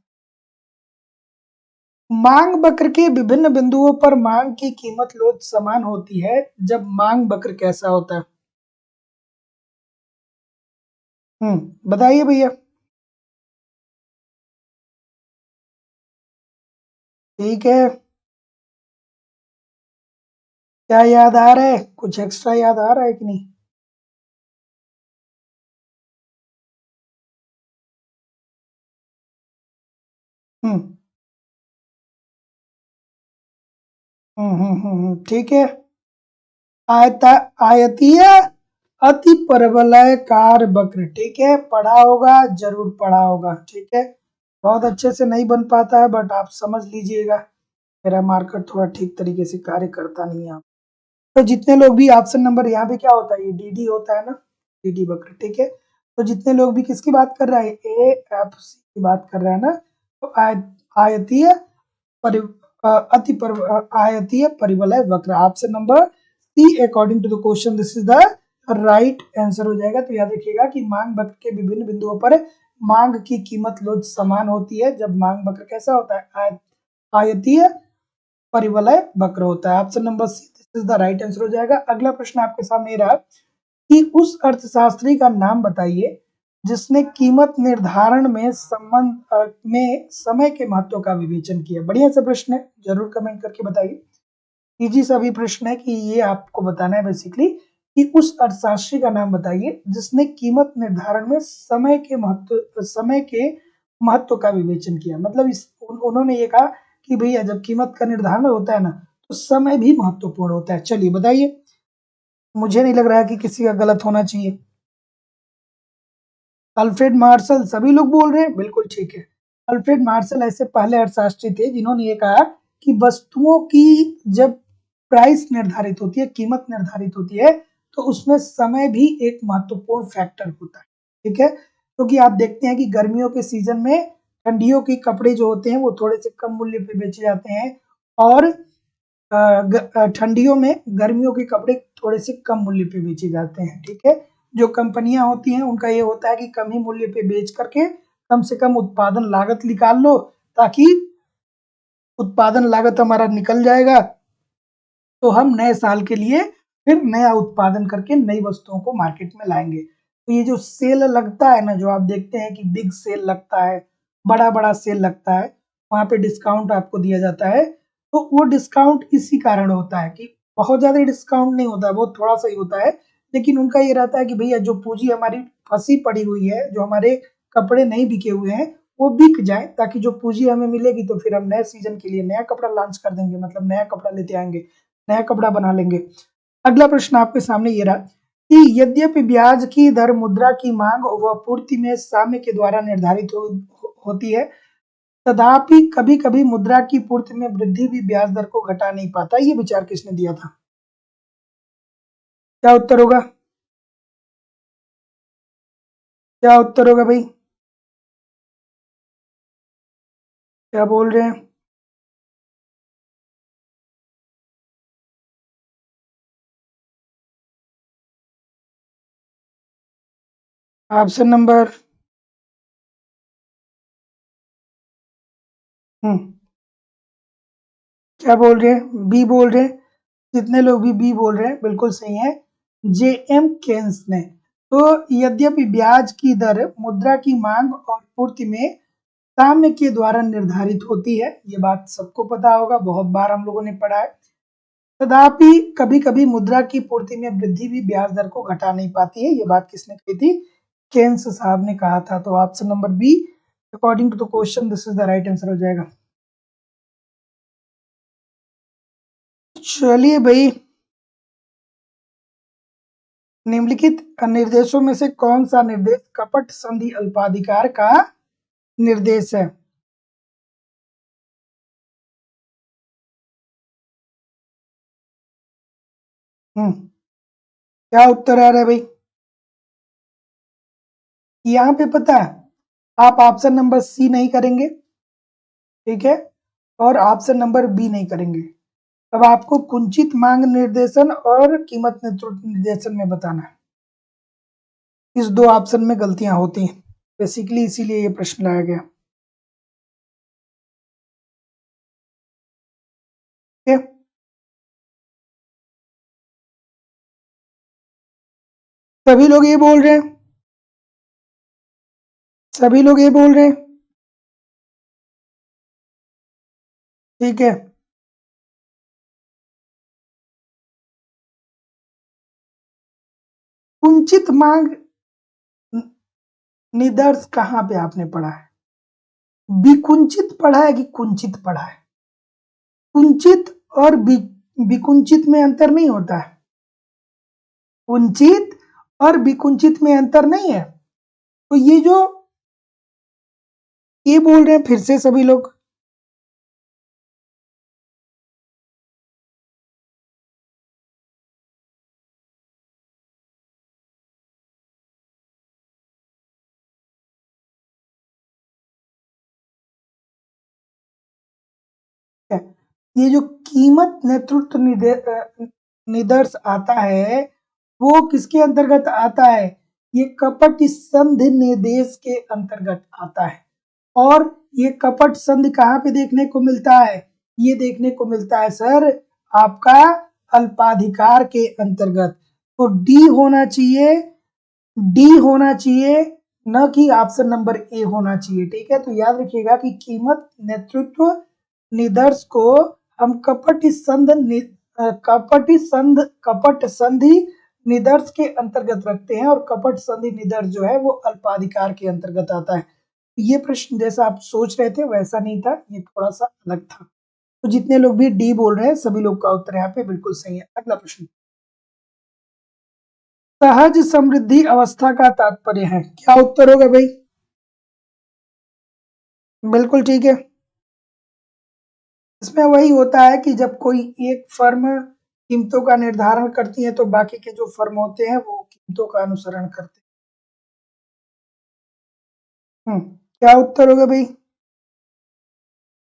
मांग वक्र के विभिन्न बिंदुओं पर मांग की कीमत लोच समान होती है जब मांग वक्र कैसा होता है? बताइए भैया। ठीक है, क्या याद आ रहा है? कुछ एक्स्ट्रा याद आ रहा है कि नहीं? हम्म ठीक है। आयता आयतीय अति परवलयकार वक्र, ठीक है, पढ़ा होगा, जरूर पढ़ा होगा। ठीक है, बहुत अच्छे से नहीं बन पाता है बट आप समझ लीजिएगा, मेरा मार्कर थोड़ा ठीक तरीके से कार्य करता नहीं है। तो जितने लोग भी ऑप्शन नंबर यहाँ पे क्या होता है, ये डीडी होता है ना, डीडी वक्र। ठीक है, तो जितने लोग भी किसकी बात कर रहा है, ए एफ सी की बात कर रहा है ना, तो आयतीय परि अति आयतीय परिवलय वक्र, option number C according to the question this is the right answer हो जाएगा। तो याद रखिएगा कि मांग वक्र के विभिन्न बिंदुओं पर मांग की कीमत लोच समान होती है जब मांग वक्र कैसा होता है, आयतीय परिवलय वक्र होता है। Option number C is the right answer हो जाएगा। अगला प्रश्न आपके सामने रहा कि उस अर्थशास्त्री का नाम बताइए जिसने कीमत निर्धारण में संबंध में समय के महत्व का विवेचन किया। बढ़िया सा प्रश्न है, जरूर कमेंट करके बताइए। इजी सा भी प्रश्न है कि ये आपको बताना है बेसिकली कि उस अर्थशास्त्री का नाम बताइए जिसने कीमत निर्धारण में समय के महत्व का विवेचन किया। मतलब उन्होंने ये कहा कि भैया जब कीमत का निर्धारण होता है ना तो समय भी महत्वपूर्ण होता है। चलिए बताइए, मुझे नहीं लग रहा है कि किसी का गलत होना चाहिए। अल्फ्रेड मार्शल सभी लोग बोल रहे हैं, बिल्कुल ठीक है। अल्फ्रेड मार्शल ऐसे पहले अर्थशास्त्री थे जिन्होंने ये कहा कि वस्तुओं की जब प्राइस निर्धारित होती है, कीमत निर्धारित होती है, तो उसमें समय भी एक महत्वपूर्ण फैक्टर होता है। ठीक है, क्योंकि आप देखते हैं कि गर्मियों के सीजन में ठंडियों के कपड़े जो होते हैं वो थोड़े से कम मूल्य पे बेचे जाते हैं और ठंडियों में गर्मियों के कपड़े थोड़े से कम मूल्य पे बेचे जाते हैं। ठीक है, जो कंपनियां होती हैं उनका ये होता है कि कम ही मूल्य पे बेच करके कम से कम उत्पादन लागत निकाल लो, ताकि उत्पादन लागत हमारा निकल जाएगा तो हम नए साल के लिए फिर नया उत्पादन करके नई वस्तुओं को मार्केट में लाएंगे। तो ये जो सेल लगता है ना, जो आप देखते हैं कि बिग सेल लगता है, बड़ा बड़ा सेल लगता है, वहां पे डिस्काउंट आपको दिया जाता है, तो वो डिस्काउंट इसी कारण होता है कि बहुत ज्यादा डिस्काउंट नहीं होता है, बहुत थोड़ा सा ही होता है, लेकिन उनका ये रहता है कि भैया जो पूंजी हमारी फंसी पड़ी हुई है, जो हमारे कपड़े नहीं बिके हुए हैं वो बिक जाए, ताकि जो पूंजी हमें मिलेगी तो फिर हम नए सीजन के लिए नया कपड़ा लॉन्च कर देंगे, मतलब नया कपड़ा लेते आएंगे, नया कपड़ा बना लेंगे। अगला प्रश्न आपके सामने ये रहा कि यद्यपि ब्याज की दर मुद्रा की मांग व पूर्ति में साम्य के द्वारा निर्धारित होती है, तथापि कभी कभी मुद्रा की पूर्ति में वृद्धि भी ब्याज दर को घटा नहीं पाता। ये विचार किसने दिया था? क्या उत्तर होगा? क्या उत्तर होगा भाई? क्या बोल रहे हैं? ऑप्शन नंबर क्या बोल रहे हैं? बी बोल रहे हैं। जितने लोग भी बी बोल रहे हैं बिल्कुल सही है, जे एम केन्स ने। तो यद्यपि ब्याज की दर मुद्रा की मांग और पूर्ति में साम्य के द्वारा निर्धारित होती है, ये बात सबको पता होगा, बहुत बार हम लोगों ने पढ़ा है। तथापि कभी कभी मुद्रा की पूर्ति में वृद्धि भी ब्याज दर को घटा नहीं पाती है, ये बात किसने कही थी? केन्स साहब ने कहा था। तो option number B according to the question this is the right answer हो जाएगा। चलिए भाई, निम्नलिखित निर्देशों में से कौन सा निर्देश कपट संधि अल्पाधिकार का निर्देश है? क्या उत्तर आ रहा है भाई? यहाँ पे पता है, आप ऑप्शन नंबर सी नहीं करेंगे, ठीक है, और ऑप्शन नंबर बी नहीं करेंगे। अब आपको कुंचित मांग निर्देशन और कीमत नेतृत्व निर्देशन में बताना है। इस दो ऑप्शन में गलतियां होती हैं बेसिकली, इसीलिए ये प्रश्न लाया गया। ठीक है, सभी लोग ये बोल रहे हैं, सभी लोग ये बोल रहे हैं, ठीक है। कुंचित मांग निदर्श कहाँ पे आपने पढ़ा है? विकुंचित पढ़ा है कि कुंचित पढ़ा है? कुंचित और विकुंचित में अंतर नहीं होता है, कुंचित और विकुंचित में अंतर नहीं है। तो ये जो ये बोल रहे हैं फिर से सभी लोग, ये जो कीमत नेतृत्व निदर्श आता है वो किसके अंतर्गत आता है? ये कपट संधि निर्देश के अंतर्गत आता है। और ये कपट संधि कहाँ पे देखने को मिलता है? ये देखने को मिलता है सर आपका अल्पाधिकार के अंतर्गत। तो डी होना चाहिए, डी होना चाहिए, न कि ऑप्शन नंबर ए होना चाहिए। ठीक है, तो याद रखिएगा कि कीमत नेतृत्व निदर्श को हम कपट संधि निदर्श के अंतर्गत रखते हैं, और कपट संधि निदर्श जो है वो अल्पाधिकार के अंतर्गत आता है। ये प्रश्न जैसा आप सोच रहे थे वैसा नहीं था, ये थोड़ा सा अलग था। तो जितने लोग भी डी बोल रहे हैं सभी लोग का उत्तर यहाँ पे बिल्कुल सही है। अगला प्रश्न, सहज समृद्धि अवस्था का तात्पर्य है, क्या उत्तर होगा भाई? बिल्कुल ठीक है। इसमें वही होता है कि जब कोई एक फर्म कीमतों का निर्धारण करती है तो बाकी के जो फर्म होते हैं वो कीमतों का अनुसरण करते हैं। क्या उत्तर होगा भाई?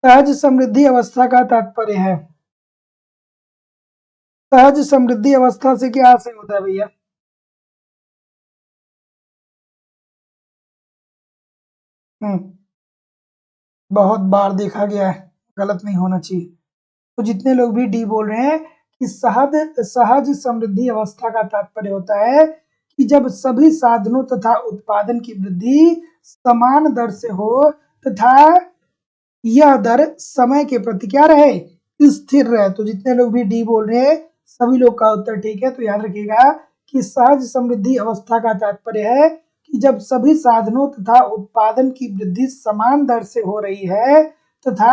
सहज समृद्धि अवस्था का तात्पर्य है, सहज समृद्धि अवस्था से क्या आशय होता है भैया? बहुत बार देखा गया है, गलत नहीं होना चाहिए। तो जितने लोग भी डी बोल रहे हैं कि सहज समृद्धि अवस्था का तात्पर्य होता है कि जब सभी साधनों तथा उत्पादन की वृद्धि समान दर से हो तथा यह दर समय के प्रति क्या रहे, स्थिर रहे। तो जितने लोग भी डी बोल रहे हैं सभी लोग का उत्तर ठीक है। तो याद रखिएगा कि सहज समृद्धि अवस्था का तात्पर्य है कि जब सभी साधनों तथा उत्पादन की वृद्धि समान दर से हो रही है तथा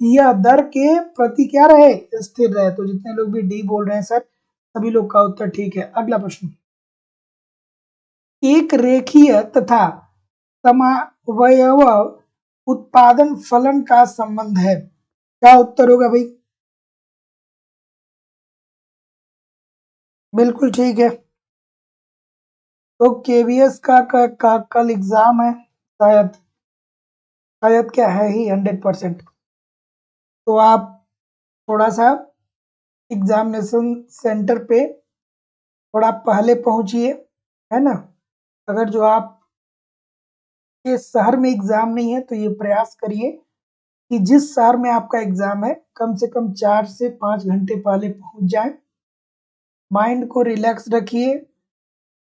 यह दर के प्रति क्या रहे, स्थिर रहे। तो जितने लोग भी डी बोल रहे हैं सर सभी लोग का उत्तर ठीक है। अगला प्रश्न, एक रेखीय तथा समावयव उत्पादन फलन का संबंध है, क्या उत्तर होगा भाई? बिल्कुल ठीक है। तो केवीएस का कल एग्जाम है, शायद शायद क्या है ही 100%। तो आप थोड़ा सा एग्जामिनेशन सेंटर पे थोड़ा पहले पहुंचिए, है ना। अगर जो आप के शहर में एग्जाम नहीं है तो ये प्रयास करिए कि जिस शहर में आपका एग्जाम है कम से कम 4 से 5 घंटे पहले पहुंच जाएं। माइंड को रिलैक्स रखिए,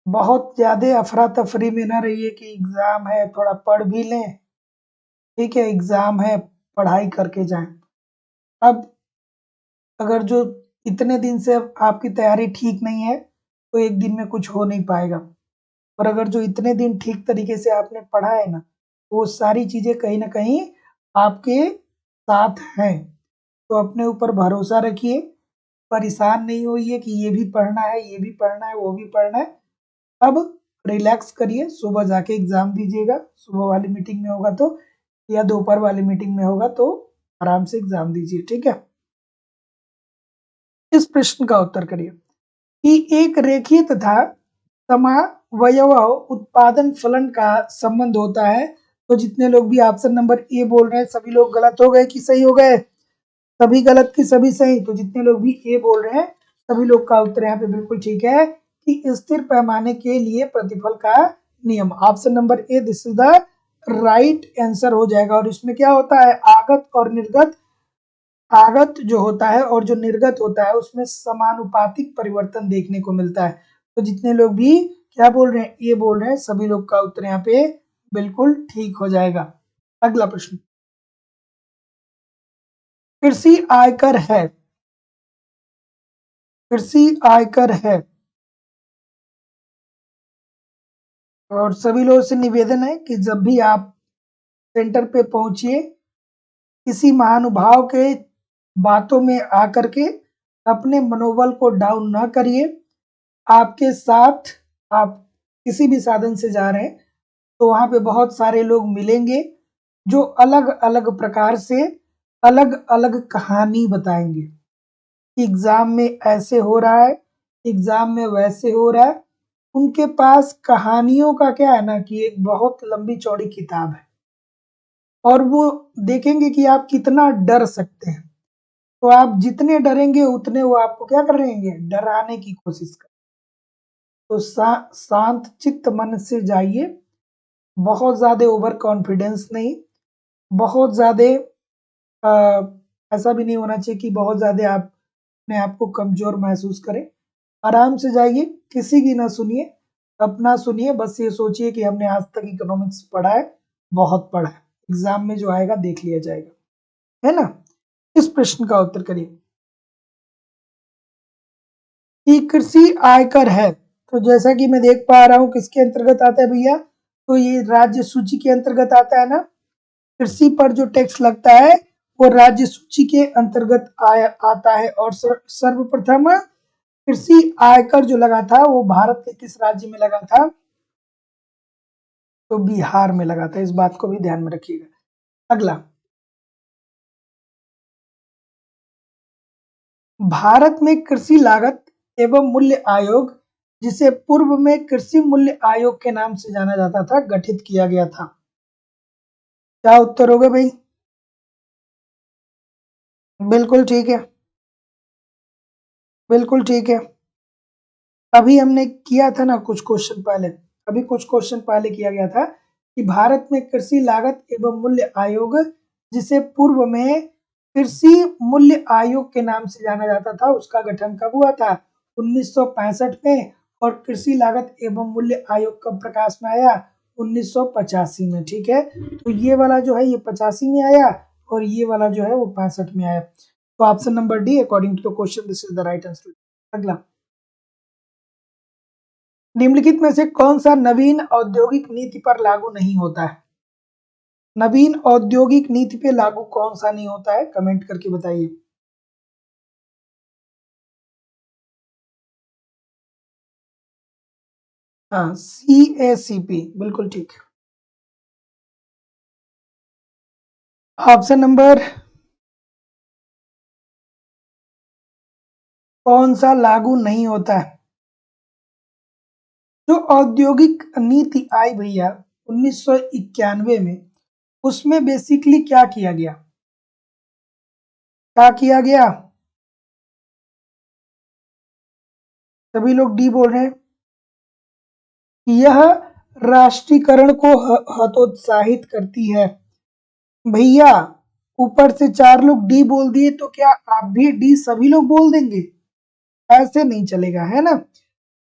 बहुत ज़्यादा अफरा तफरी में ना रहिए कि एग्जाम है थोड़ा पढ़ भी लें। ठीक है, एग्जाम है, पढ़ाई करके जाएं। अब अगर जो इतने दिन से आपकी तैयारी ठीक नहीं है तो एक दिन में कुछ हो नहीं पाएगा, और अगर जो इतने दिन ठीक तरीके से आपने पढ़ा है ना तो वो सारी चीज़ें कहीं ना कहीं आपके साथ हैं। तो अपने ऊपर भरोसा रखिए, परेशान नहीं होइए कि ये भी पढ़ना है, ये भी पढ़ना है, वो भी पढ़ना है। अब रिलैक्स करिए, सुबह जाके एग्जाम दीजिएगा, सुबह वाली मीटिंग में होगा तो, या दोपहर वाली मीटिंग में होगा तो आराम से एग्जाम दीजिए। ठीक है, इस प्रश्न का उत्तर करिए कि एक रेखीय तथा समावयव उत्पादन फलन का संबंध होता है। तो जितने लोग भी ऑप्शन नंबर ए बोल रहे हैं सभी लोग गलत हो गए कि सही हो गए? सभी गलत कि सभी सही? तो जितने लोग भी ए बोल रहे हैं सभी लोग का उत्तर यहाँ पे बिल्कुल ठीक है कि स्थिर पैमाने के लिए प्रतिफल का नियम। Option number A this is the right answer हो जाएगा। और इसमें क्या होता है, आगत और निर्गत, आगत जो होता है और जो निर्गत होता है उसमें समानुपातिक परिवर्तन देखने को मिलता है। तो जितने लोग भी क्या बोल रहे हैं, ये बोल रहे हैं, सभी लोग का उत्तर यहाँ पे बिल्कुल ठीक हो जाएगा। अगला प्रश्न, कृषि आयकर है, कृषि आयकर है, और सभी लोगों से निवेदन है कि जब भी आप सेंटर पे पहुंचिए किसी महानुभाव के बातों में आकर के अपने मनोबल को डाउन ना करिए। आपके साथ आप किसी भी साधन से जा रहे हैं तो वहाँ पे बहुत सारे लोग मिलेंगे जो अलग अलग प्रकार से अलग अलग कहानी बताएंगे। एग्जाम में ऐसे हो रहा है, एग्जाम में वैसे हो रहा है। उनके पास कहानियों का क्या है ना कि एक बहुत लंबी चौड़ी किताब है, और वो देखेंगे कि आप कितना डर सकते हैं। तो आप जितने डरेंगे उतने वो आपको क्या कर रहेंगे, डराने की कोशिश कर। तो शांत चित्त मन से जाइए, बहुत ज़्यादा ओवर कॉन्फिडेंस नहीं, बहुत ज़्यादा ऐसा भी नहीं होना चाहिए कि बहुत ज़्यादा आप अपने आप को कमजोर महसूस करें। आराम से जाइए, किसी की ना सुनिए, अपना सुनिए। बस ये सोचिए कि हमने आज तक इकोनॉमिक्स पढ़ा है, बहुत पढ़ा है, एग्जाम में जो आएगा देख लिया जाएगा, है ना। इस प्रश्न का उत्तर करिए कि कृषि आयकर है, तो जैसा कि मैं देख पा रहा हूं किसके अंतर्गत आता है भैया, तो ये राज्य सूची के अंतर्गत आता है ना। कृषि पर जो टैक्स लगता है वो राज्य सूची के अंतर्गत आता है। और सर्वप्रथम कृषि आयकर जो लगा था वो भारत के किस राज्य में लगा था, तो बिहार में लगा था। इस बात को भी ध्यान में रखिएगा। अगला, भारत में कृषि लागत एवं मूल्य आयोग, जिसे पूर्व में कृषि मूल्य आयोग के नाम से जाना जाता था, गठित किया गया था। क्या उत्तर होगा भाई? बिल्कुल ठीक है, बिल्कुल ठीक है। अभी हमने किया था ना कुछ क्वेश्चन पहले, अभी कुछ क्वेश्चन पहले किया गया था कि भारत में कृषि लागत एवं मूल्य आयोग, जिसे पूर्व में कृषि मूल्य आयोग के नाम से जाना जाता था, उसका गठन कब हुआ था? 1965 में। और कृषि लागत एवं मूल्य आयोग कब प्रकाश में आया? 1985 में। ठीक है, तो ये वाला जो है ये 85 में आया और ये वाला जो है वो 65 में आया। तो option number D according to the question this is the right answer. अगला, निम्नलिखित में से कौन सा नवीन औद्योगिक नीति पर लागू नहीं होता है? नवीन औद्योगिक नीति पे लागू कौन सा नहीं होता है, कमेंट करके बताइए। हाँ, CACP, बिल्कुल ठीक। ऑप्शन नंबर कौन सा लागू नहीं होता है? जो औद्योगिक नीति आई भैया 1991 में, उसमें बेसिकली क्या किया गया? क्या किया गया? सभी लोग डी बोल रहे हैं। यह राष्ट्रीयकरण को हतोत्साहित करती है। भैया, ऊपर से 4 लोग डी बोल दिए तो क्या आप भी डी सभी लोग बोल देंगे? ऐसे नहीं चलेगा, है ना।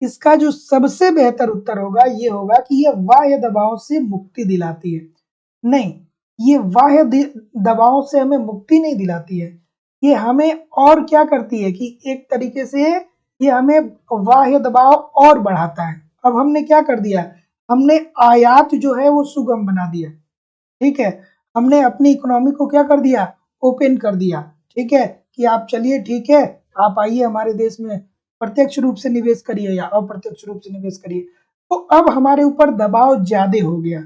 इसका जो सबसे बेहतर उत्तर होगा ये होगा कि यह बाह्य दबाव से मुक्ति दिलाती है। नहीं, ये बाह्य दबाव से हमें मुक्ति नहीं दिलाती है, ये हमें और क्या करती है कि एक तरीके से ये हमें बाह्य दबाव और बढ़ाता है। अब हमने क्या कर दिया, हमने आयात जो है वो सुगम बना दिया। ठीक है, हमने अपनी इकोनॉमी को क्या कर दिया, ओपन कर दिया। ठीक है, कि आप चलिए, ठीक है, आप आइए हमारे देश में, प्रत्यक्ष रूप से निवेश करिए या अप्रत्यक्ष रूप से निवेश करिए। तो अब हमारे ऊपर दबाव ज्यादा हो गया।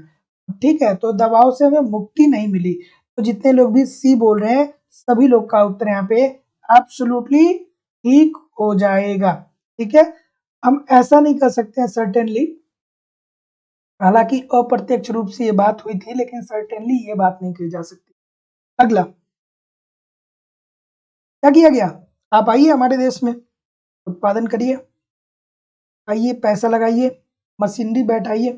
ठीक है, तो दबाव से हमें मुक्ति नहीं मिली। तो जितने लोग भी सी बोल रहे हैं सभी लोग का उत्तर यहाँ पे एब्सोल्युटली ठीक हो जाएगा। ठीक है, हम ऐसा नहीं कर सकते हैं सर्टेनली, हालांकि अप्रत्यक्ष रूप से ये बात हुई थी, लेकिन सर्टेनली ये बात नहीं कही जा सकती। अगला, क्या किया गया? आप आइए हमारे देश में, उत्पादन करिए, आइए पैसा लगाइए, मशीनरी बैठाइए।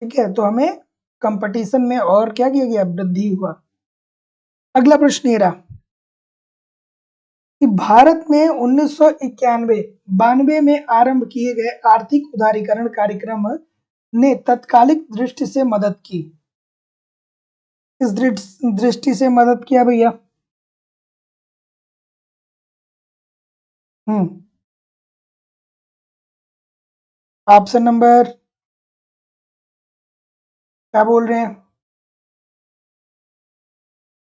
ठीक है, तो हमें कंपटीशन में और क्या किया गया, वृद्धि हुआ। अगला प्रश्न ये रहा कि भारत में 1991-92 में आरंभ किए गए आर्थिक उदारीकरण कार्यक्रम ने तत्कालिक दृष्टि से मदद की। इस दृष्टि से मदद किया भैया। ऑप्शन नंबर क्या बोल रहे हैं?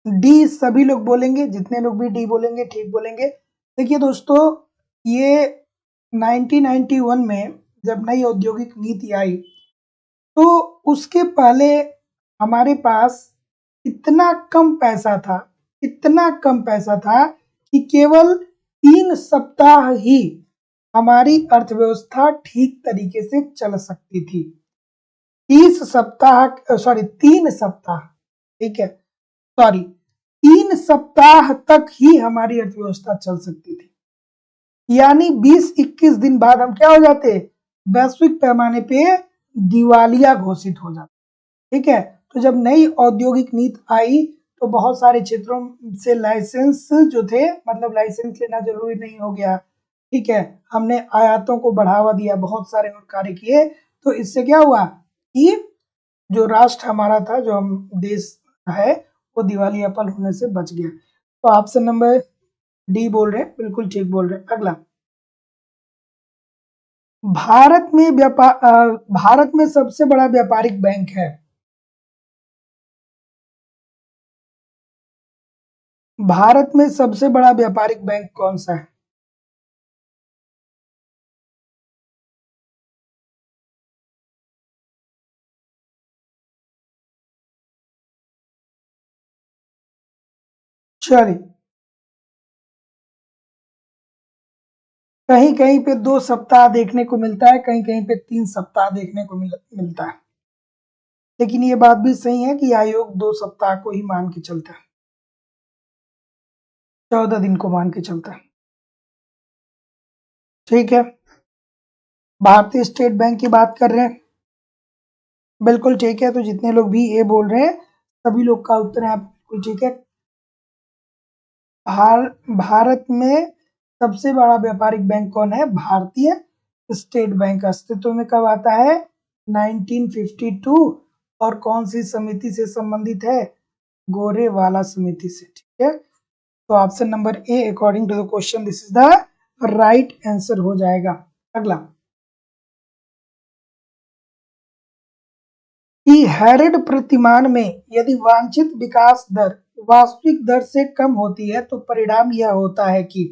डी सभी लोग बोलेंगे, जितने लोग भी डी बोलेंगे ठीक बोलेंगे। देखिए दोस्तों, ये 1991 में जब नई औद्योगिक नीति आई तो उसके पहले हमारे पास इतना कम पैसा था, इतना कम पैसा था कि केवल 3 सप्ताह ही हमारी अर्थव्यवस्था ठीक तरीके से चल सकती थी। 3 सप्ताह, ठीक है, सॉरी, 3 सप्ताह तक ही हमारी अर्थव्यवस्था चल सकती थी। यानी 20-21 दिन बाद हम क्या हो जाते, वैश्विक पैमाने पे दिवालिया घोषित हो जाते। ठीक है, तो जब नई औद्योगिक नीति आई तो बहुत सारे क्षेत्रों से लाइसेंस जो थे, मतलब लाइसेंस लेना जरूरी नहीं हो गया। ठीक है, हमने आयातों को बढ़ावा दिया, बहुत सारे और कार्य किए, तो इससे क्या हुआ कि जो राष्ट्र हमारा था, जो हम देश है, वो दिवालियापन होने से बच गया। तो ऑप्शन नंबर डी बोल रहे हैं, बिल्कुल ठीक बोल रहे हैं। अगला, भारत में सबसे बड़ा व्यापारिक बैंक है। भारत में सबसे बड़ा व्यापारिक बैंक कौन सा है? चलिए, कहीं कहीं पे 2 सप्ताह देखने को मिलता है, कहीं कहीं पे 3 सप्ताह देखने को मिलता है, लेकिन ये बात भी सही है कि आयोग 2 सप्ताह को ही मान के चलता है, 14 दिन को मान के चलता है। ठीक है, भारतीय स्टेट बैंक की बात कर रहे हैं, बिल्कुल ठीक है। तो जितने लोग भी ये बोल रहे हैं, सभी लोग का उत्तर है बिल्कुल ठीक है। भारत में सबसे बड़ा व्यापारिक बैंक कौन है? भारतीय स्टेट बैंक अस्तित्व में कब आता है? 1952। और कौन सी समिति से संबंधित है? गोरेवाला समिति से। ठीक है, तो option number A according to the question this is the right answer हो जाएगा। अगला, कि हेरिड प्रतिमान में यदि वांछित विकास दर वास्तविक दर से कम होती है तो परिणाम यह होता है कि,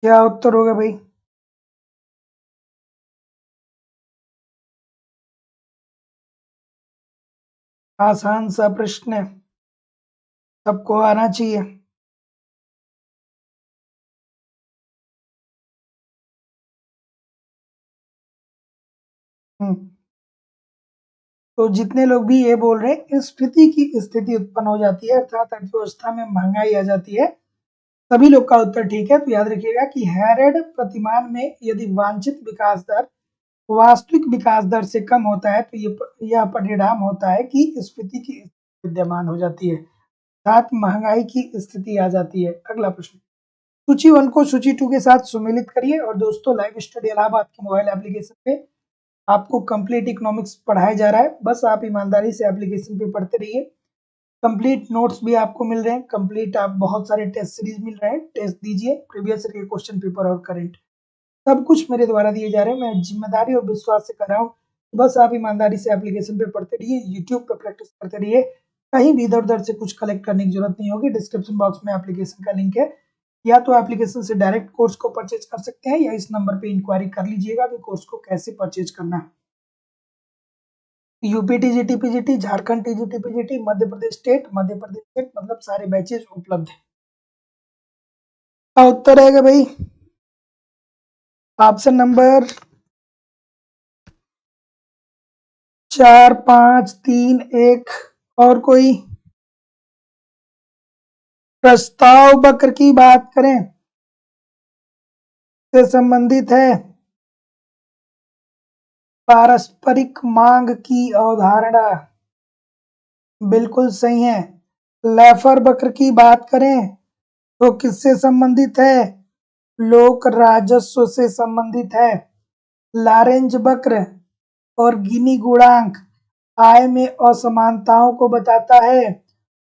क्या उत्तर होगा भाई? आसान सा प्रश्न है, सबको आना चाहिए। हम्म, तो जितने लोग भी ये बोल रहे हैं स्फीति की स्थिति उत्पन्न हो जाती है, अर्थात अर्थव्यवस्था में महंगाई आ जाती है, सभी लोग का उत्तर ठीक है। तो याद रखिएगा कि हेरेड प्रतिमान में यदि वांछित विकास दर वास्तविक विकास दर से कम होता है तो यह परिणाम होता है कि स्फीति की स्थिति विद्यमान हो जाती है, अर्थात महंगाई की स्थिति आ जाती है। अगला प्रश्न, सूची 1 को सूची 2 के साथ सुमेलित करिए। और दोस्तों, लाइव स्टडी इलाहाबाद के मोबाइल एप्लीकेशन पे आपको कंप्लीट इकोनॉमिक्स पढ़ाया जा रहा है, बस आप ईमानदारी से एप्लीकेशन पे पढ़ते रहिए। कंप्लीट नोट्स भी आपको मिल रहे हैं, कंप्लीट आप बहुत सारे टेस्ट सीरीज मिल रहे हैं, टेस्ट दीजिए, प्रीवियस ईयर के क्वेश्चन पेपर और करंट सब कुछ मेरे द्वारा दिए जा रहे हैं। मैं जिम्मेदारी और विश्वास से कर रहा हूँ, बस आप ईमानदारी से एप्लीकेशन पे पढ़ते रहिए, यूट्यूब पे प्रैक्टिस करते रहिए, कहीं भी इधर उधर से कुछ कलेक्ट करने की जरूरत नहीं होगी। डिस्क्रिप्शन बॉक्स में एप्लीकेशन का लिंक है, या तो एप्लीकेशन से डायरेक्ट कोर्स को परचेज कर सकते हैं, या इस नंबर पे इंक्वायरी कर लीजिएगा कि कोर्स को कैसे परचेज करना है। UP TGT PGT, Jharkhand TGT PGT, Madhya Pradesh state, मतलब सारे बैचेज उपलब्ध है। उत्तर आएगा भाई ऑप्शन नंबर 4, 5, 3, 1। और कोई? प्रस्ताव वक्र की बात करें से संबंधित है पारस्परिक मांग की अवधारणा, बिल्कुल सही है। लेफर वक्र की बात करें तो किससे संबंधित है? लोक राजस्व से संबंधित है। लॉरेंज वक्र और गिनी गुणांक आय में असमानताओं को बताता है,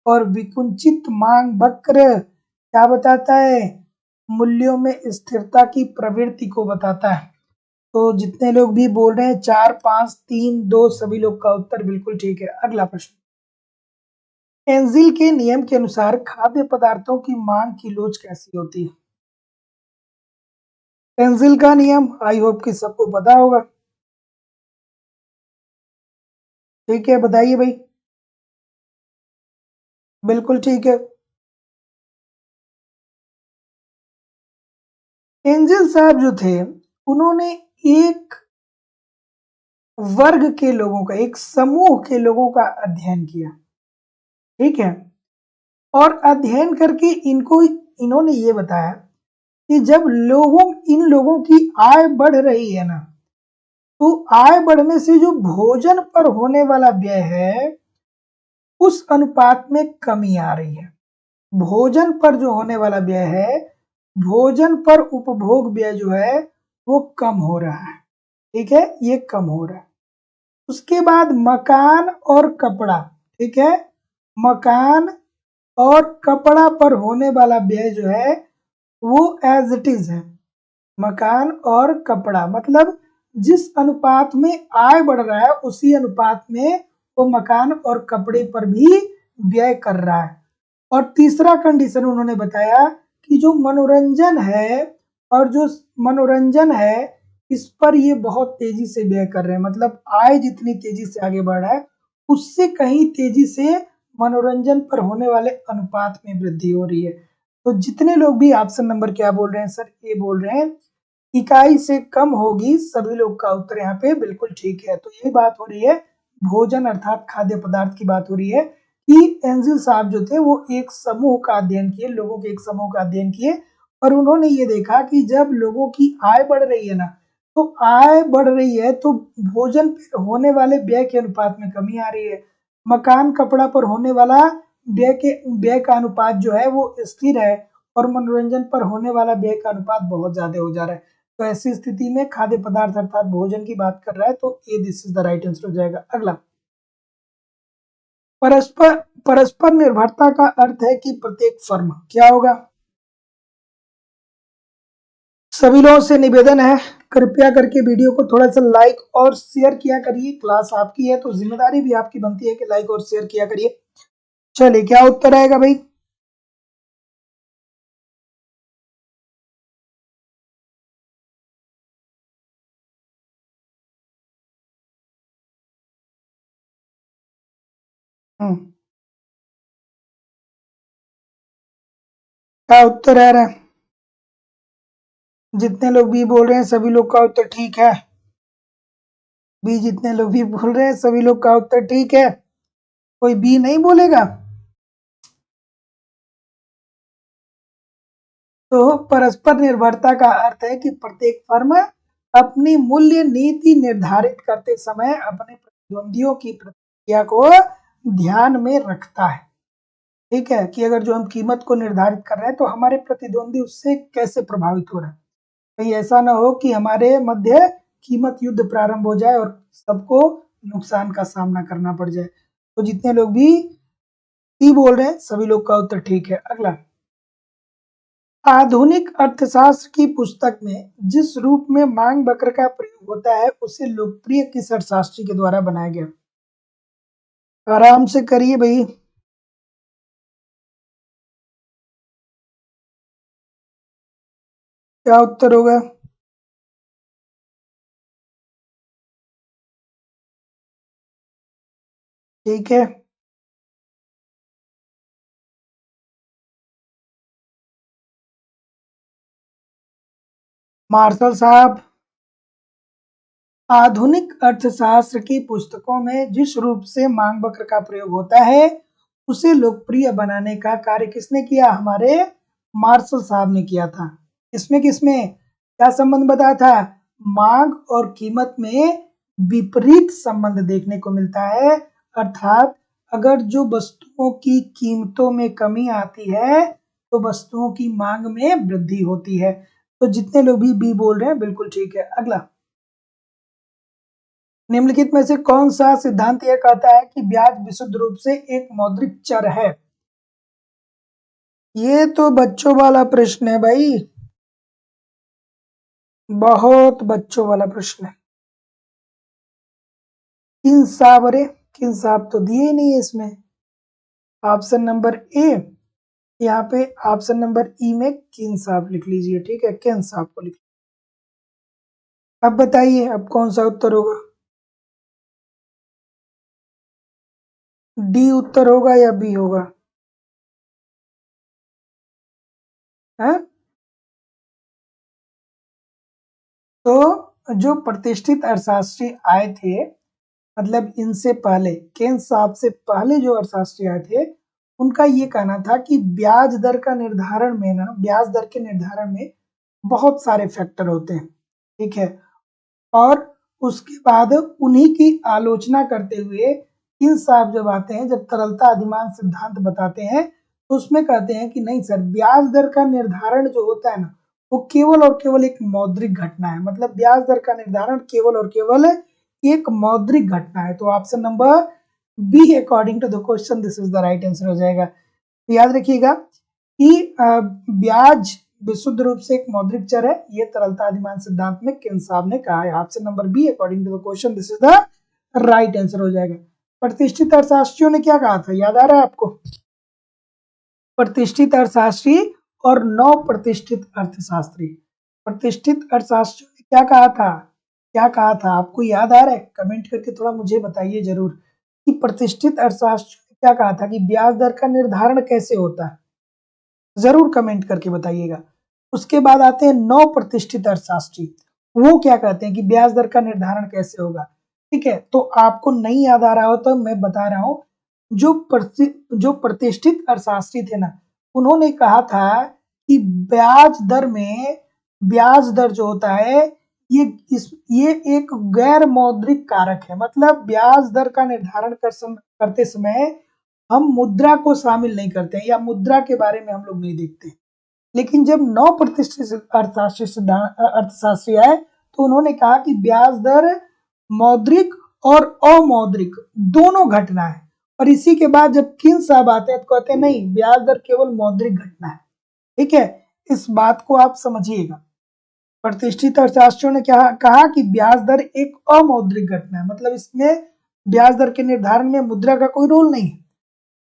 और विकुंचित मांग वक्र क्या बताता है? मूल्यों में स्थिरता की प्रवृत्ति को बताता है। तो जितने लोग भी बोल रहे हैं 4, 5, 3, 2, सभी लोग का उत्तर बिल्कुल ठीक है। अगला प्रश्न, एंजिल के नियम के अनुसार खाद्य पदार्थों की मांग की लोच कैसी होती है? एंजिल का नियम आई होप कि सबको पता होगा। ठीक है, बताइए भाई। बिल्कुल ठीक है। एंजिल साहब जो थे, उन्होंने एक वर्ग के लोगों का, एक समूह के लोगों का अध्ययन किया। ठीक है, और अध्ययन करके इन्होंने ये बताया कि जब इन लोगों की आय बढ़ रही है ना, तो आय बढ़ने से जो भोजन पर होने वाला व्यय है उस अनुपात में कमी आ रही है। भोजन पर जो होने वाला व्यय है, भोजन पर उपभोग व्यय जो है वो कम हो रहा है। ठीक है, ये कम हो रहा है। उसके बाद मकान और कपड़ा, ठीक है, मकान और कपड़ा पर होने वाला व्यय जो है वो एज इट इज है। मकान और कपड़ा मतलब जिस अनुपात में आय बढ़ रहा है उसी अनुपात में वो मकान और कपड़े पर भी व्यय कर रहा है। और तीसरा कंडीशन उन्होंने बताया कि जो मनोरंजन है और जो मनोरंजन है इस पर ये बहुत तेजी से व्यय कर रहे हैं। मतलब आय जितनी तेजी से आगे बढ़ रहा है उससे कहीं तेजी से मनोरंजन पर होने वाले अनुपात में वृद्धि हो रही है। तो जितने लोग भी ऑप्शन नंबर क्या बोल रहे हैं सर, ए बोल रहे हैं इकाई से कम होगी, सभी लोग का उत्तर यहाँ पे बिल्कुल ठीक है। तो ये बात हो रही है भोजन अर्थात खाद्य पदार्थ की बात हो रही है कि एंजिल साहब जो थे वो एक समूह का अध्ययन किए, लोगों के एक समूह का अध्ययन किए और उन्होंने ये देखा कि जब लोगों की आय बढ़ रही है ना, तो आय बढ़ रही है तो भोजन पर होने वाले व्यय के अनुपात में कमी आ रही है। मकान कपड़ा पर होने वाला व्यय का अनुपात जो है वो स्थिर है और मनोरंजन पर होने वाला व्यय का अनुपात बहुत ज्यादा हो जा रहा है। तो ऐसी स्थिति में खाद्य पदार्थ अर्थात भोजन की बात कर रहा है तो A this is the right answer हो जाएगा। अगला, परस्पर परस्पर निर्भरता का अर्थ है कि प्रत्येक फर्म क्या होगा। सभी लोगों से निवेदन है कृपया करके वीडियो को थोड़ा सा लाइक और शेयर किया करिए। क्लास आपकी है तो जिम्मेदारी भी आपकी बनती है कि लाइक और शेयर किया करिए। चलिए क्या उत्तर आएगा भाई? क्या उत्तर आ रहा है? जितने लोग बी बोल रहे हैं सभी लोग का उत्तर ठीक है। बी जितने लोग भी बोल रहे हैं सभी लोग का उत्तर ठीक है। कोई बी नहीं बोलेगा? तो परस्पर निर्भरता का अर्थ है कि प्रत्येक फर्म अपनी मूल्य नीति निर्धारित करते समय अपने प्रतिद्वंदियों की प्रतिक्रिया को ध्यान में रखता है। ठीक है, कि अगर जो हम कीमत को निर्धारित कर रहे हैं तो हमारे प्रतिद्वंदी उससे कैसे प्रभावित हो रहे हैं। कहीं ऐसा ना हो कि हमारे मध्य कीमत युद्ध प्रारंभ हो जाए और सबको नुकसान का सामना करना पड़ जाए। तो जितने लोग भी सी बोल रहे हैं सभी लोग का उत्तर ठीक है। अगला, आधुनिक अर्थशास्त्र की पुस्तक में जिस रूप में मांग वक्र का प्रयोग होता है उसे लोकप्रिय किस अर्थशास्त्री के द्वारा बनाया गया? आराम से करिए भाई। क्या उत्तर होगा? ठीक है, मार्शल साहब, आधुनिक अर्थशास्त्र की पुस्तकों में जिस रूप से मांग वक्र का प्रयोग होता है उसे लोकप्रिय बनाने का कार्य किसने किया? हमारे मार्शल साहब ने किया था। इसमें किसमें क्या संबंध बताया था? मांग और कीमत में विपरीत संबंध देखने को मिलता है। अर्थात अगर जो वस्तुओं की कीमतों में कमी आती है तो वस्तुओं की मांग में वृद्धि होती है। तो जितने लोग भी बी बोल रहे हैं बिल्कुल ठीक है। अगला, निम्नलिखित में से कौन सा सिद्धांत यह कहता है कि ब्याज विशुद्ध रूप से एक मौद्रिक चर है? ये तो बच्चों वाला प्रश्न है भाई, बहुत बच्चों वाला प्रश्न है। किन साहब, अरे किन साहब तो दिए ही नहीं है इसमें। ऑप्शन नंबर ए, यहाँ पे ऑप्शन नंबर ई में किन साहब लिख लीजिए। ठीक है, किन साहब को लिख। अब बताइए अब कौन सा उत्तर होगा? डी उत्तर होगा या बी होगा? है? तो जो प्रतिष्ठित अर्थशास्त्री आए थे, मतलब इनसे पहले केन साहब से पहले जो अर्थशास्त्री आए थे उनका ये कहना था कि ब्याज दर का निर्धारण में ना, ब्याज दर के निर्धारण में बहुत सारे फैक्टर होते हैं। ठीक है, और उसके बाद उन्हीं की आलोचना करते हुए किन साहब जब आते हैं, जब तरलता अधिमान सिद्धांत बताते हैं, तो उसमें कहते हैं कि नहीं सर, ब्याज दर का निर्धारण जो होता है ना, वो केवल और केवल एक मौद्रिक घटना है। मतलब ब्याज दर का निर्धारण केवल और केवल एक मौद्रिक घटना है। तो option number B according to the question this is the right answer हो जाएगा। तो याद रखिएगा कि ब्याज विशुद्ध रूप से एक मौद्रिक चर है, ये तरलता अधिमान सिद्धांत में किन साहब ने कहा है। Option number B according to the question this is the right answer हो जाएगा। प्रतिष्ठित अर्थशास्त्रियों ने क्या कहा था, याद आ रहा है आपको? प्रतिष्ठित अर्थशास्त्री और नौ प्रतिष्ठित अर्थशास्त्री। प्रतिष्ठित अर्थशास्त्रियों ने क्या कहा था, क्या कहा था, आपको याद आ रहा है? कमेंट करके थोड़ा मुझे बताइए जरूर कि प्रतिष्ठित अर्थशास्त्रियों ने क्या कहा था कि ब्याज दर का निर्धारण कैसे होता है, जरूर कमेंट करके बताइएगा। उसके बाद आते हैं नौ प्रतिष्ठित अर्थशास्त्री, वो क्या कहते हैं कि ब्याज दर का निर्धारण कैसे होगा। ठीक है, तो आपको नहीं याद आ रहा हो तो मैं बता रहा हूं, जो प्रतिष्ठित अर्थशास्त्री थे ना, उन्होंने कहा था कि ब्याज दर में, ब्याज दर जो होता है ये एक गैर मौद्रिक कारक है। मतलब ब्याज दर का निर्धारण करते समय हम मुद्रा को शामिल नहीं करते हैं या मुद्रा के बारे में हम लोग नहीं देखते। लेकिन जब नौ प्रतिष्ठित अर्थशास्त्री आए तो उन्होंने कहा कि ब्याज दर मौद्रिक और अमौद्रिक दोनों घटना है। और इसी के बाद जब किन साहब आते हैं तो कहते हैं नहीं, ब्याज दर केवल मौद्रिक घटना है। ठीक है, इस बात को आप समझिएगा। प्रतिष्ठित अर्थशास्त्रियों ने क्या कहा कि ब्याज दर एक अमौद्रिक घटना है, मतलब इसमें ब्याज दर के निर्धारण में मुद्रा का कोई रोल नहीं है।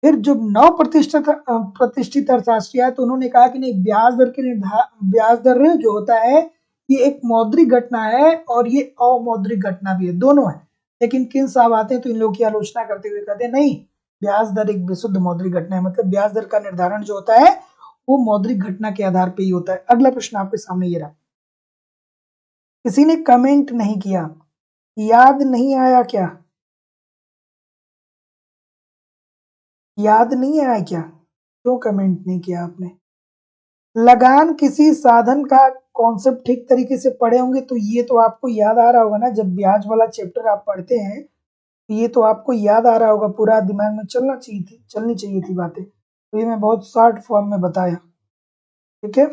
फिर जब नौ प्रतिष्ठित अर्थशास्त्री आए तो उन्होंने कहा कि नहीं, ब्याज दर जो होता है ये एक मौद्रिक घटना है और ये अमौद्रिक घटना भी है, दोनों है। लेकिन किन साहब आते हैं तो इन लोगों की आलोचना करते हुए कहते हैं नहीं, ब्याज दर एक विशुद्ध मौद्रिक घटना है। मतलब ब्याज दर का निर्धारण जो होता है वो मौद्रिक घटना के आधार पर ही होता है। अगला प्रश्न आपके सामने ये रहा, किसी ने कमेंट नहीं किया, याद नहीं आया क्या? याद नहीं आया क्या? क्यों कमेंट नहीं किया आपने? लगान किसी साधन का कॉन्सेप्ट ठीक तरीके से पढ़े होंगे तो ये तो आपको याद आ रहा होगा ना, जब ब्याज वाला चैप्टर आप पढ़ते हैं तो ये तो आपको याद आ रहा होगा, पूरा दिमाग में चलनी चाहिए थी बातें। तो ये मैं बहुत शॉर्ट फॉर्म में बताया। ठीक है,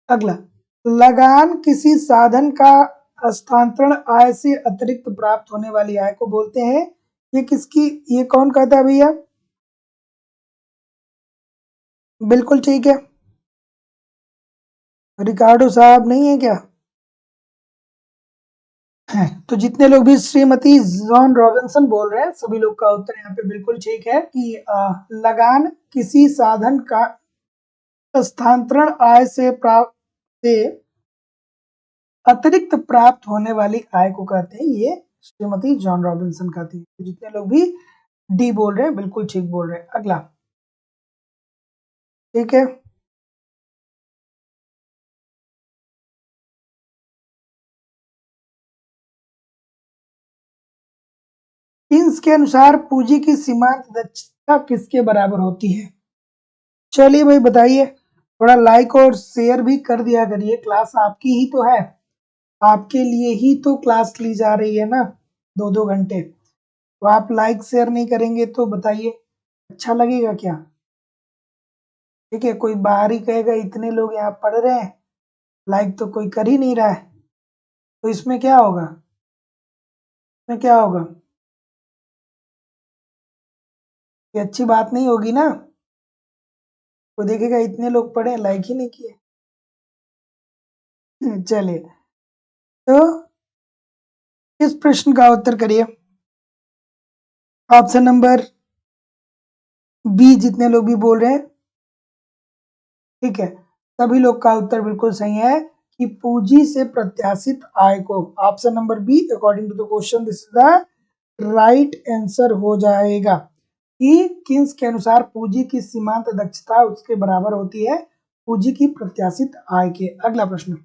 अगला, लगान किसी साधन का हस्तांतरण आय से अतिरिक्त प्राप्त होने वाली आय को बोलते हैं। ये किसकी, ये कौन कहता है भैया? बिल्कुल ठीक है, रिकार्डो साहब नहीं है क्या? है। तो जितने लोग भी श्रीमती जॉन रॉबिन्सन बोल रहे हैं, सभी लोग का उत्तर यहाँ पे बिल्कुल ठीक है कि लगान किसी साधन का स्थानांतरण आय से अतिरिक्त प्राप्त होने वाली आय को कहते हैं। ये श्रीमती जॉन रॉबिन्सन कहती है। तो जितने लोग भी डी बोल रहे हैं बिल्कुल ठीक बोल रहे हैं। अगला, ठीक है, किन्स के अनुसार पूंजी की सीमांत दक्षता किसके बराबर होती है? चलिए भाई बताइए, थोड़ा लाइक और शेयर भी कर दिया करिए, क्लास आपकी ही तो है, आपके लिए ही तो क्लास ली जा रही है ना, 2-2 घंटे। तो आप लाइक शेयर नहीं करेंगे तो बताइए अच्छा लगेगा क्या? ठीक है, कोई बाहर ही कहेगा इतने लोग यहाँ पढ़ रहे हैं, लाइक तो कोई कर ही नहीं रहा है, तो इसमें क्या होगा, इसमें क्या होगा? ये अच्छी बात नहीं होगी ना। कोई देखेगा इतने लोग पढ़े लाइक ही नहीं किए। चलिए, तो इस प्रश्न का उत्तर करिए। ऑप्शन नंबर बी जितने लोग भी बोल रहे हैं, ठीक है, सभी लोग का उत्तर बिल्कुल सही है कि पूंजी से प्रत्याशित आय को, option number B according to the question this is the right answer हो जाएगा कि किन्स के अनुसार पूंजी की सीमांत दक्षता उसके बराबर होती है पूंजी की प्रत्याशित आय के। अगला प्रश्न,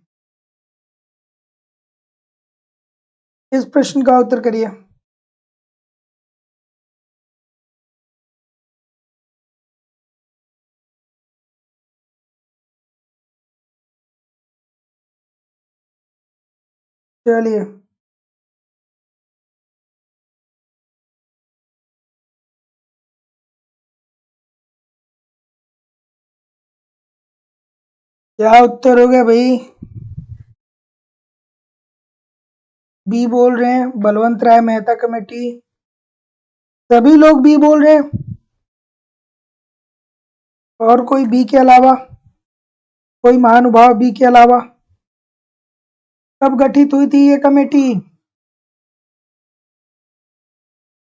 इस प्रश्न का उत्तर करिए। चलिए, क्या उत्तर हो गया भाई? बी बोल रहे हैं, बलवंत राय मेहता कमेटी। सभी लोग बी बोल रहे हैं। और कोई बी के अलावा? कोई महानुभाव बी के अलावा? कब गठित हुई थी ये कमेटी?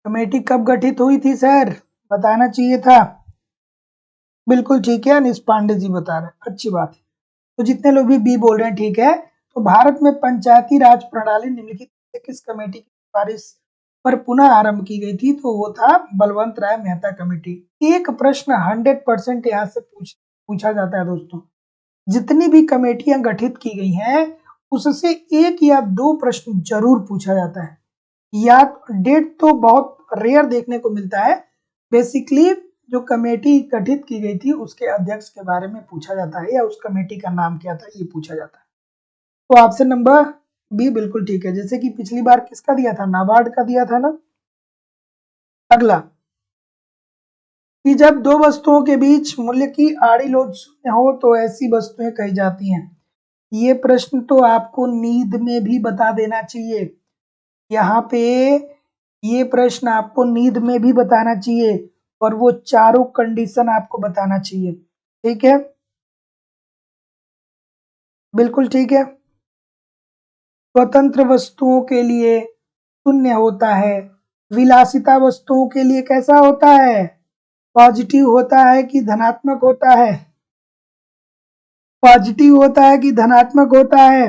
कमेटी कब गठित हुई थी सर? बताना चाहिए था। बिल्कुल ठीक है, अनिश पांडे जी बता रहे हैं, अच्छी बात है। तो जितने लोग भी बी बोल रहे हैं ठीक है। तो भारत में पंचायती राज प्रणाली निम्नलिखित में से किस कमेटी की सिफारिश पर पुनः आरंभ की गई थी? तो वो था बलवंत राय मेहता कमेटी। एक प्रश्न 100% यहाँ से पूछा जाता है दोस्तों। जितनी भी कमेटियां गठित की गई हैं उससे एक या दो प्रश्न जरूर पूछा जाता है। या डेट तो बहुत रेयर देखने को मिलता है। बेसिकली जो कमेटी गठित की गई थी उसके अध्यक्ष के बारे में पूछा जाता है या उस कमेटी का नाम क्या था ये पूछा जाता है। तो ऑप्शन नंबर बी बिल्कुल ठीक है। जैसे कि पिछली बार किसका दिया था? नाबार्ड का दिया था ना। अगला, कि जब दो वस्तुओं के बीच मूल्य की आड़ी लोच शून्य हो तो ऐसी वस्तुएं कही जाती हैं। ये प्रश्न तो आपको नींद में भी बता देना चाहिए। यहाँ पे ये प्रश्न आपको नींद में भी बताना चाहिए और वो चारों कंडीशन आपको बताना चाहिए। ठीक है, बिल्कुल ठीक है। स्वतंत्र वस्तुओं के लिए शून्य होता है। विलासिता वस्तुओं के लिए कैसा होता है? पॉजिटिव होता है कि धनात्मक होता है? पॉजिटिव होता है कि धनात्मक होता है?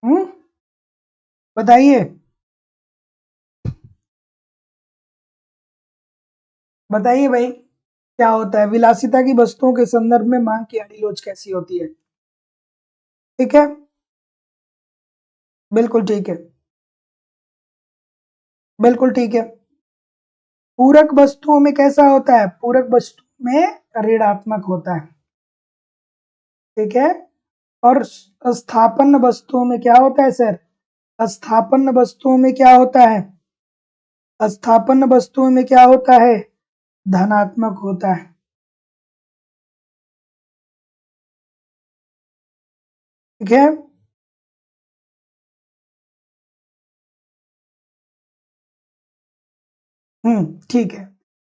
हम्म, बताइए, बताइए भाई, क्या होता है? विलासिता की वस्तुओं के संदर्भ में मांग की अड़िलोच कैसी होती है? ठीक है, बिल्कुल ठीक है, बिल्कुल ठीक है। पूरक वस्तुओं में कैसा होता है? पूरक वस्तु में ऋणात्मक होता है। ठीक है। और स्थापन वस्तुओं में क्या होता है सर? स्थापन वस्तुओं में क्या होता है? स्थापन वस्तुओं में क्या होता है? धनात्मक होता है। ठीक है। ठीक है।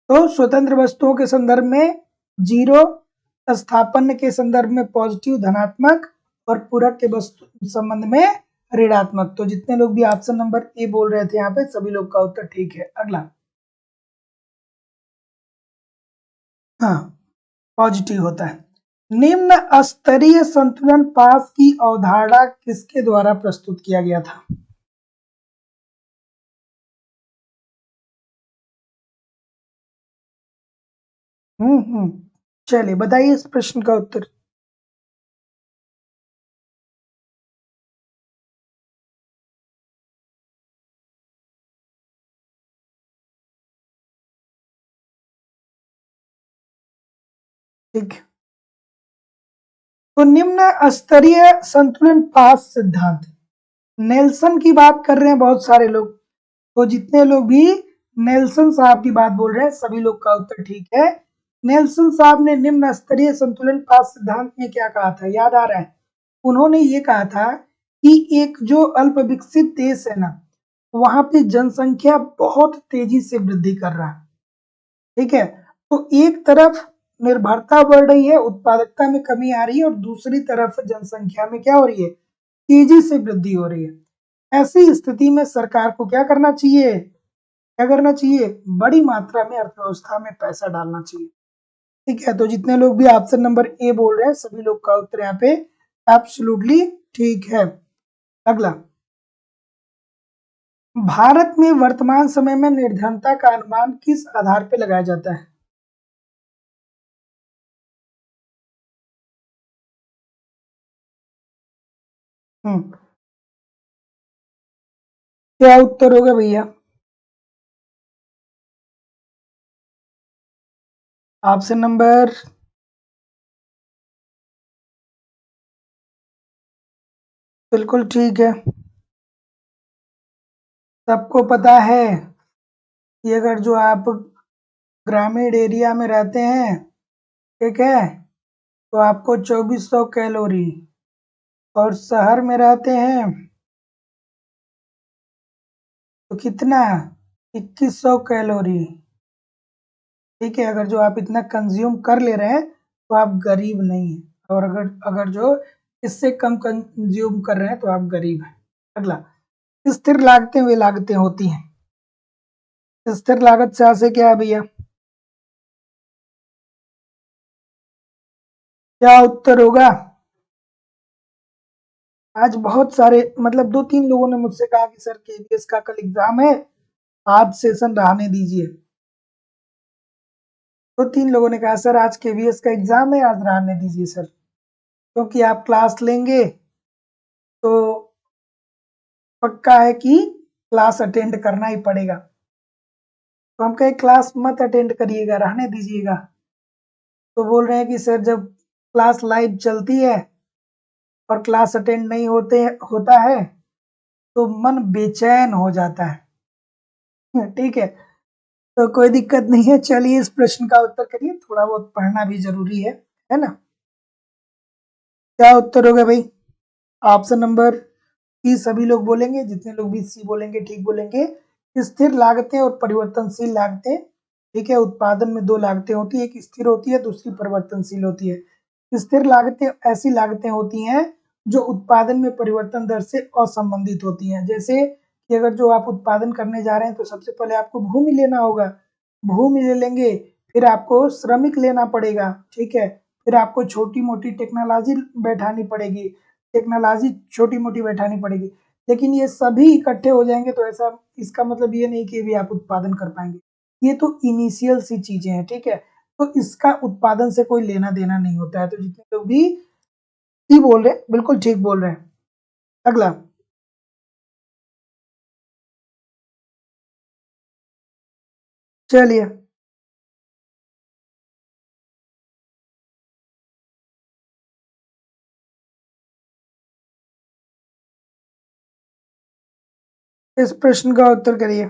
तो स्वतंत्र वस्तुओं के संदर्भ में जीरो, स्थापन के संदर्भ में पॉजिटिव धनात्मक, और पूरक के वस्तु संबंध में ऋणात्मक। तो जितने लोग भी ऑप्शन नंबर ए बोल रहे थे यहाँ पे सभी लोग का उत्तर ठीक है। अगला, हाँ, पॉजिटिव होता है। निम्न स्तरीय संतुलन पास की अवधारणा किसके द्वारा प्रस्तुत किया गया था? हम्म, चलिए बताइए इस प्रश्न का उत्तर। ठीक, तो निम्न स्तरीय संतुलन पास सिद्धांत, नेल्सन की बात कर रहे हैं बहुत सारे लोग। तो जितने लोग भी नेल्सन साहब की बात बोल रहे हैं सभी लोग का उत्तर ठीक है। नेल्सन साहब ने निम्न स्तरीय संतुलन पास सिद्धांत में क्या कहा था, याद आ रहा है? उन्होंने ये कहा था कि एक जो अल्प विकसित देश है ना, वहां पे जनसंख्या बहुत तेजी से वृद्धि कर रहा है। ठीक है। तो एक तरफ निर्भरता बढ़ रही है, उत्पादकता में कमी आ रही है, और दूसरी तरफ जनसंख्या में क्या हो रही है? तेजी से वृद्धि हो रही है। ऐसी स्थिति में सरकार को क्या करना चाहिए? क्या करना चाहिए? बड़ी मात्रा में अर्थव्यवस्था में पैसा डालना चाहिए। ठीक है। तो जितने लोग भी ऑप्शन नंबर ए बोल रहे हैं सभी लोग का उत्तर यहाँ पे एब्सोल्युटली ठीक है। अगला, भारत में वर्तमान समय में निर्धनता का अनुमान किस आधार पर लगाया जाता है? हम्म, क्या उत्तर होगा भैया? ऑप्शन नंबर बिल्कुल ठीक है। सबको पता है कि अगर जो आप ग्रामीण एरिया में रहते हैं, ठीक है, तो आपको 2400 कैलोरी, और शहर में रहते हैं तो कितना, 2100 कैलोरी। ठीक है, अगर जो आप इतना कंज्यूम कर ले रहे हैं तो आप गरीब नहीं हैं, और अगर अगर जो इससे कम कंज्यूम कर रहे हैं तो आप गरीब हैं। अगला, स्थिर लागतें वे लागतें होती हैं। स्थिर लागत से क्या है भैया? क्या उत्तर होगा? आज बहुत सारे, मतलब 2-3 लोगों ने मुझसे कहा कि सर केवीएस का कल एग्जाम है, आज सेशन रहने दीजिए। 2-3 लोगों ने कहा सर आज केवीएस का एग्जाम है, आज रहने दीजिए सर, क्योंकि आप क्लास लेंगे तो पक्का है कि क्लास अटेंड करना ही पड़ेगा। तो हम कहे क्लास मत अटेंड करिएगा, रहने दीजिएगा। तो बोल रहे हैं कि सर जब क्लास लाइव चलती है और क्लास अटेंड नहीं होता है तो मन बेचैन हो जाता है। ठीक है, तो कोई दिक्कत नहीं है, चलिए इस प्रश्न का उत्तर करिए, थोड़ा बहुत पढ़ना भी जरूरी है ना। क्या उत्तर होगा भाई? ऑप्शन नंबर सी सभी लोग बोलेंगे, जितने लोग भी सी बोलेंगे ठीक बोलेंगे। स्थिर लागतें और परिवर्तनशील लागतें। ठीक है, उत्पादन में दो लागतें होती है, एक स्थिर होती है, दूसरी परिवर्तनशील होती है। स्थिर लागतें ऐसी लागतें होती हैं जो उत्पादन में परिवर्तन दर से असंबंधित होती हैं। जैसे कि अगर जो आप उत्पादन करने जा रहे हैं तो सबसे पहले आपको भूमि लेना होगा, भूमि ले लेंगे, फिर आपको श्रमिक लेना पड़ेगा, ठीक है, फिर आपको छोटी मोटी टेक्नोलॉजी बैठानी पड़ेगी, टेक्नोलॉजी छोटी मोटी बैठानी पड़ेगी। लेकिन ये सभी इकट्ठे हो जाएंगे तो ऐसा, इसका मतलब ये नहीं कि भी आप उत्पादन कर पाएंगे। ये तो इनिशियल सी चीजें हैं, ठीक है, तो इसका उत्पादन से कोई लेना देना नहीं होता है। तो जितने लोग भी सी बोल रहे हैं बिल्कुल ठीक बोल रहे हैं। अगला, चलिए इस प्रश्न का उत्तर करिए।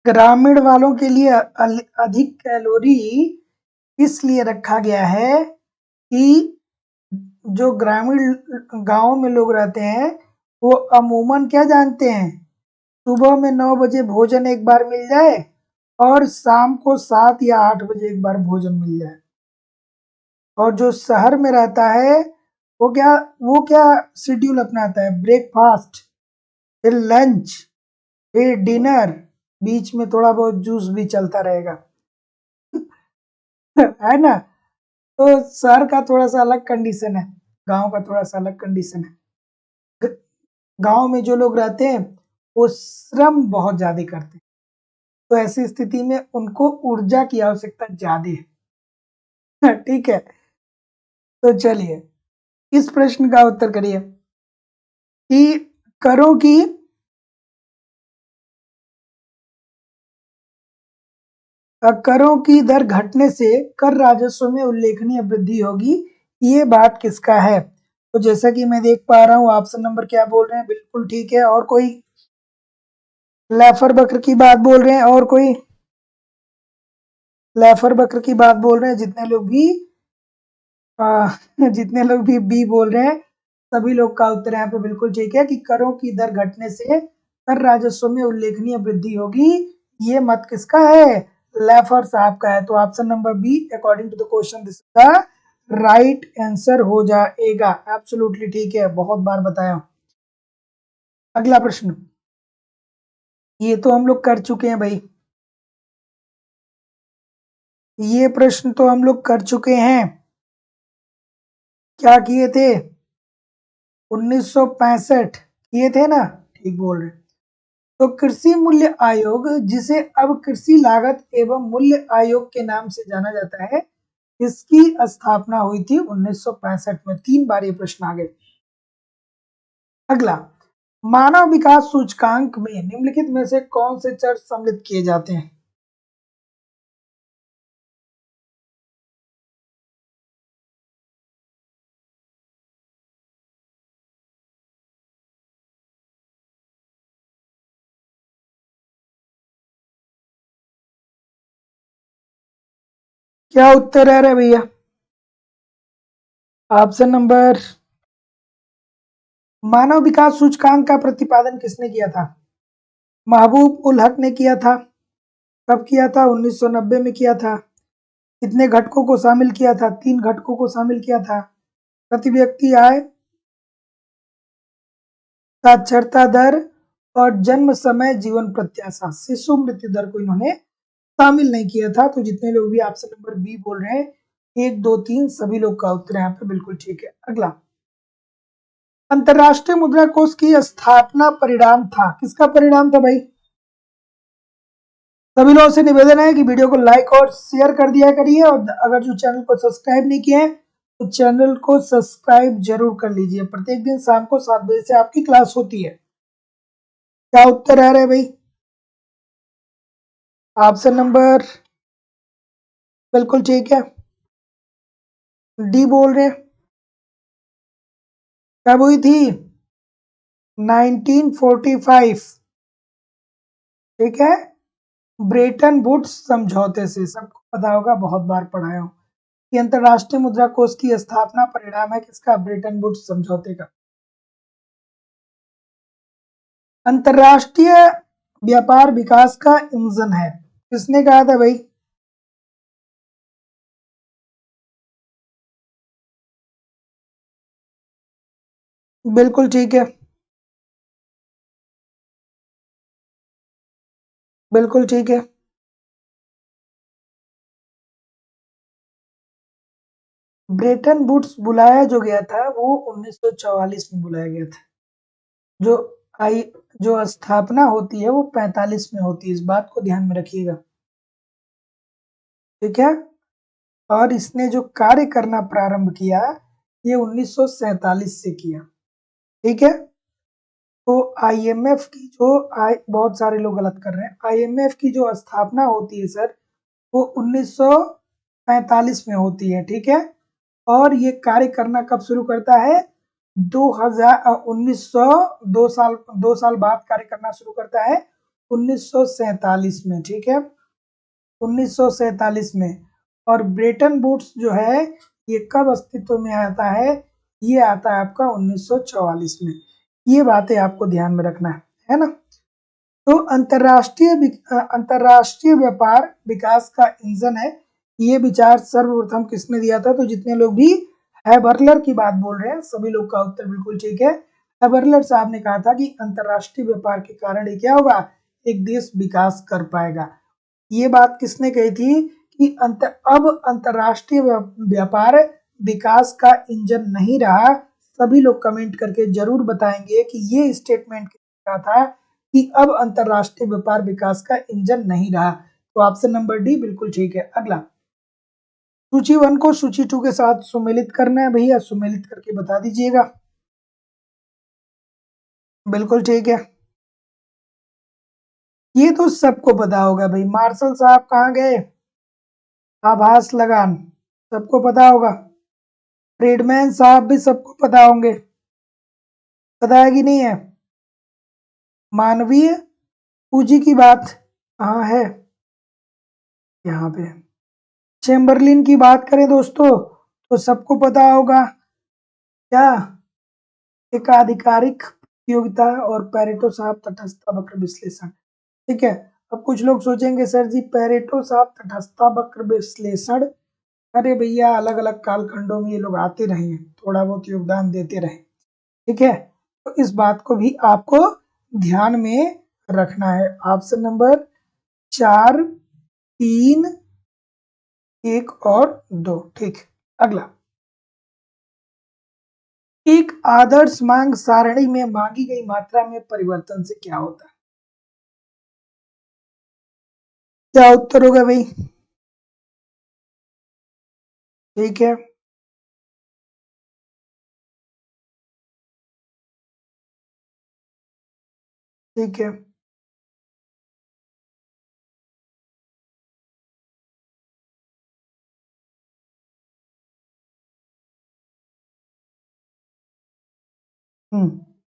ग्रामीण वालों के लिए अधिक कैलोरी इसलिए रखा गया है कि जो ग्रामीण गांव में लोग रहते हैं वो अमूमन क्या जानते हैं, सुबह में 9 बजे भोजन एक बार मिल जाए और शाम को 7 या 8 बजे एक बार भोजन मिल जाए। और जो शहर में रहता है वो क्या शेड्यूल अपनाता है, ब्रेकफास्ट, फिर लंच, फिर डिनर, बीच में थोड़ा बहुत जूस भी चलता रहेगा। है ना। तो शहर का थोड़ा सा अलग कंडीशन है, गांव का थोड़ा सा अलग कंडीशन है। गांव में जो लोग रहते हैं वो श्रम बहुत ज्यादा करते हैं, तो ऐसी स्थिति में उनको ऊर्जा की आवश्यकता ज्यादा है। ठीक है, तो चलिए इस प्रश्न का उत्तर करिए कि करों की करों की दर घटने से कर राजस्व में उल्लेखनीय वृद्धि होगी, ये बात किसका है? तो जैसा कि मैं देख पा रहा हूँ ऑप्शन नंबर क्या बोल रहे हैं, बिल्कुल ठीक है, और कोई लैफर बकर की बात बोल रहे हैं, और कोई लैफर बकर की बात बोल रहे हैं, जितने लोग भी जितने लोग भी बी बोल रहे हैं सभी लोग का उत्तर यहाँ पे बिल्कुल ठीक है कि करों की दर घटने से कर राजस्व में उल्लेखनीय वृद्धि होगी। ये मत किसका है? लैफर साहब का है। तो option number B according to the question this का राइट आंसर हो जाएगा। एब्सोल्युटली ठीक है, बहुत बार बताया। अगला प्रश्न, ये तो हम लोग कर चुके हैं भाई, ये प्रश्न तो हम लोग कर चुके हैं। क्या किए थे? 1965 किए थे ना, ठीक बोल रहे हैं। तो कृषि मूल्य आयोग, जिसे अब कृषि लागत एवं मूल्य आयोग के नाम से जाना जाता है, इसकी स्थापना हुई थी 1965 में। 3 बार ये प्रश्न आ गए। अगला, मानव विकास सूचकांक में निम्नलिखित में से कौन से चर सम्मिलित किए जाते हैं? क्या उत्तर है रे भैया? ऑप्शन नंबर, मानव विकास सूचकांक का प्रतिपादन किसने किया था? महबूब उल हक ने किया था। कब किया था? 1990 में किया था। कितने घटकों को शामिल किया था? 3 घटकों को शामिल किया था। प्रति व्यक्ति आय, साक्षरता दर और जन्म समय, जीवन प्रत्याशा। शिशु मृत्यु दर को इन्होंने शामिल नहीं किया था। तो जितने लोग भी ऑप्शन नंबर बी बोल रहे हैं, 1 2 3 सभी लोग का उत्तर यहाँ पे बिल्कुल ठीक है। अगला, अंतरराष्ट्रीय मुद्रा कोष की स्थापना परिणाम था, किसका परिणाम था भाई? सभी लोगों से निवेदन है कि वीडियो को लाइक और शेयर कर दिया करिए, और अगर जो चैनल को सब्सक्राइब नहीं किए हैं तो चैनल को सब्सक्राइब जरूर कर लीजिए। प्रत्येक दिन शाम को 7 बजे से आपकी क्लास होती है। क्या उत्तर आ रहा है भाई? ऑप्शन नंबर बिल्कुल ठीक है, डी बोल रहे हैं। कब हुई थी? 1945। ठीक है, ब्रेटन वुड्स समझौते से। सबको पता होगा, बहुत बार पढ़ाया हूं कि अंतरराष्ट्रीय मुद्रा कोष की स्थापना परिणाम है किसका? ब्रेटन वुड्स समझौते का। अंतरराष्ट्रीय व्यापार विकास का इंजन है, किसने कहा था भाई? बिल्कुल ठीक है, बिल्कुल ठीक है। ब्रेटन वुड्स बुलाया जो गया था वो 1944 में बुलाया गया था। जो आई जो स्थापना होती है वो 45 में होती है, इस बात को ध्यान में रखिएगा। ठीक है, और इसने जो कार्य करना प्रारंभ किया ये 1947 से किया। ठीक है, तो आईएमएफ की जो बहुत सारे लोग गलत कर रहे हैं। आईएमएफ की जो स्थापना होती है सर, वो 1945 में होती है। ठीक है, और ये कार्य करना कब शुरू करता है? 1900, 2 साल बाद कार्य करना शुरू करता है 1947 में। ठीक है, 1947 में। और ब्रेटन वुड्स जो है ये कब अस्तित्व में आता है? ये आता है आपका 1944 में। ये बातें आपको ध्यान में रखना है ना? तो अंतरराष्ट्रीय व्यापार विकास का इंजन है, ये विचार सर्वप्रथम किसने दिया था? तो जितने लोग भी हैबरलर की बात बोल रहे हैं सभी लोग का उत्तर बिल्कुल ठीक है। हैबरलर साहब ने कहा था कि अंतरराष्ट्रीय व्यापार के कारण ये क्या होगा? एक देश विकास कर पाएगा। ये बात किसने कही थी कि अब अंतरराष्ट्रीय व्यापार विकास का इंजन नहीं रहा? सभी लोग कमेंट करके जरूर बताएंगे कि ये स्टेटमेंट किसने कहा था कि अब अंतरराष्ट्रीय व्यापार विकास का इंजन नहीं रहा। तो ऑप्शन नंबर डी बिल्कुल ठीक है। अगला, सूची 1 को सूची 2 के साथ सुमेलित करना है भैया, सुमेलित करके बता दीजिएगा। बिल्कुल ठीक है, ये तो सबको पता होगा भाई। मार्शल साहब कहाँ गए? आभास लगान, सबको पता होगा। फ्रीडमैन साहब भी सबको पता होंगे, पता है कि नहीं है? मानवीय पूंजी की बात कहाँ है? यहाँ पे। चेम्बरलिन की बात करें दोस्तों तो सबको पता होगा क्या? एकाधिकारिक प्रतियोगिता और पेरेटो साहब तटस्थता वक्र विश्लेषण। ठीक है, अब कुछ लोग सोचेंगे सर जी पेरेटो साहब तटस्थता वक्र विश्लेषण, अरे भैया अलग अलग कालखंडों में ये लोग आते रहे हैं, थोड़ा बहुत योगदान देते रहे। ठीक है, तो इस बात को भी आपको ध्यान में रखना है। ऑप्शन नंबर 4, 3, 1 और 2। ठीक, अगला, एक आदर्श मांग सारणी में मांगी गई मात्रा में परिवर्तन से क्या होता है? क्या उत्तर होगा भाई? ठीक है, ठीक है,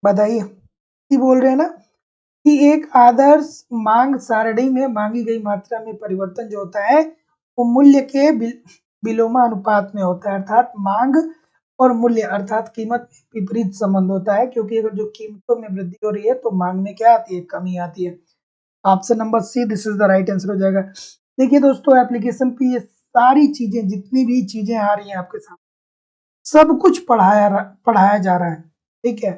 बताइए। बोल रहे हैं ना कि एक आदर्श मांग सारणी में मांगी गई मात्रा में परिवर्तन जो होता है वो मूल्य के विलोमानुपात में होता है, अर्थात मांग और मूल्य अर्थात कीमत में विपरीत संबंध होता है, क्योंकि अगर जो कीमतों में वृद्धि हो रही है तो मांग में क्या आती है, कमी आती है। Option number see this is the right answer हो जाएगा। देखिए दोस्तों, एप्लीकेशन पे ये सारी चीजें, जितनी भी चीजें आ रही हैं आपके सामने, सब कुछ पढ़ाया जा रहा है, ठीक है।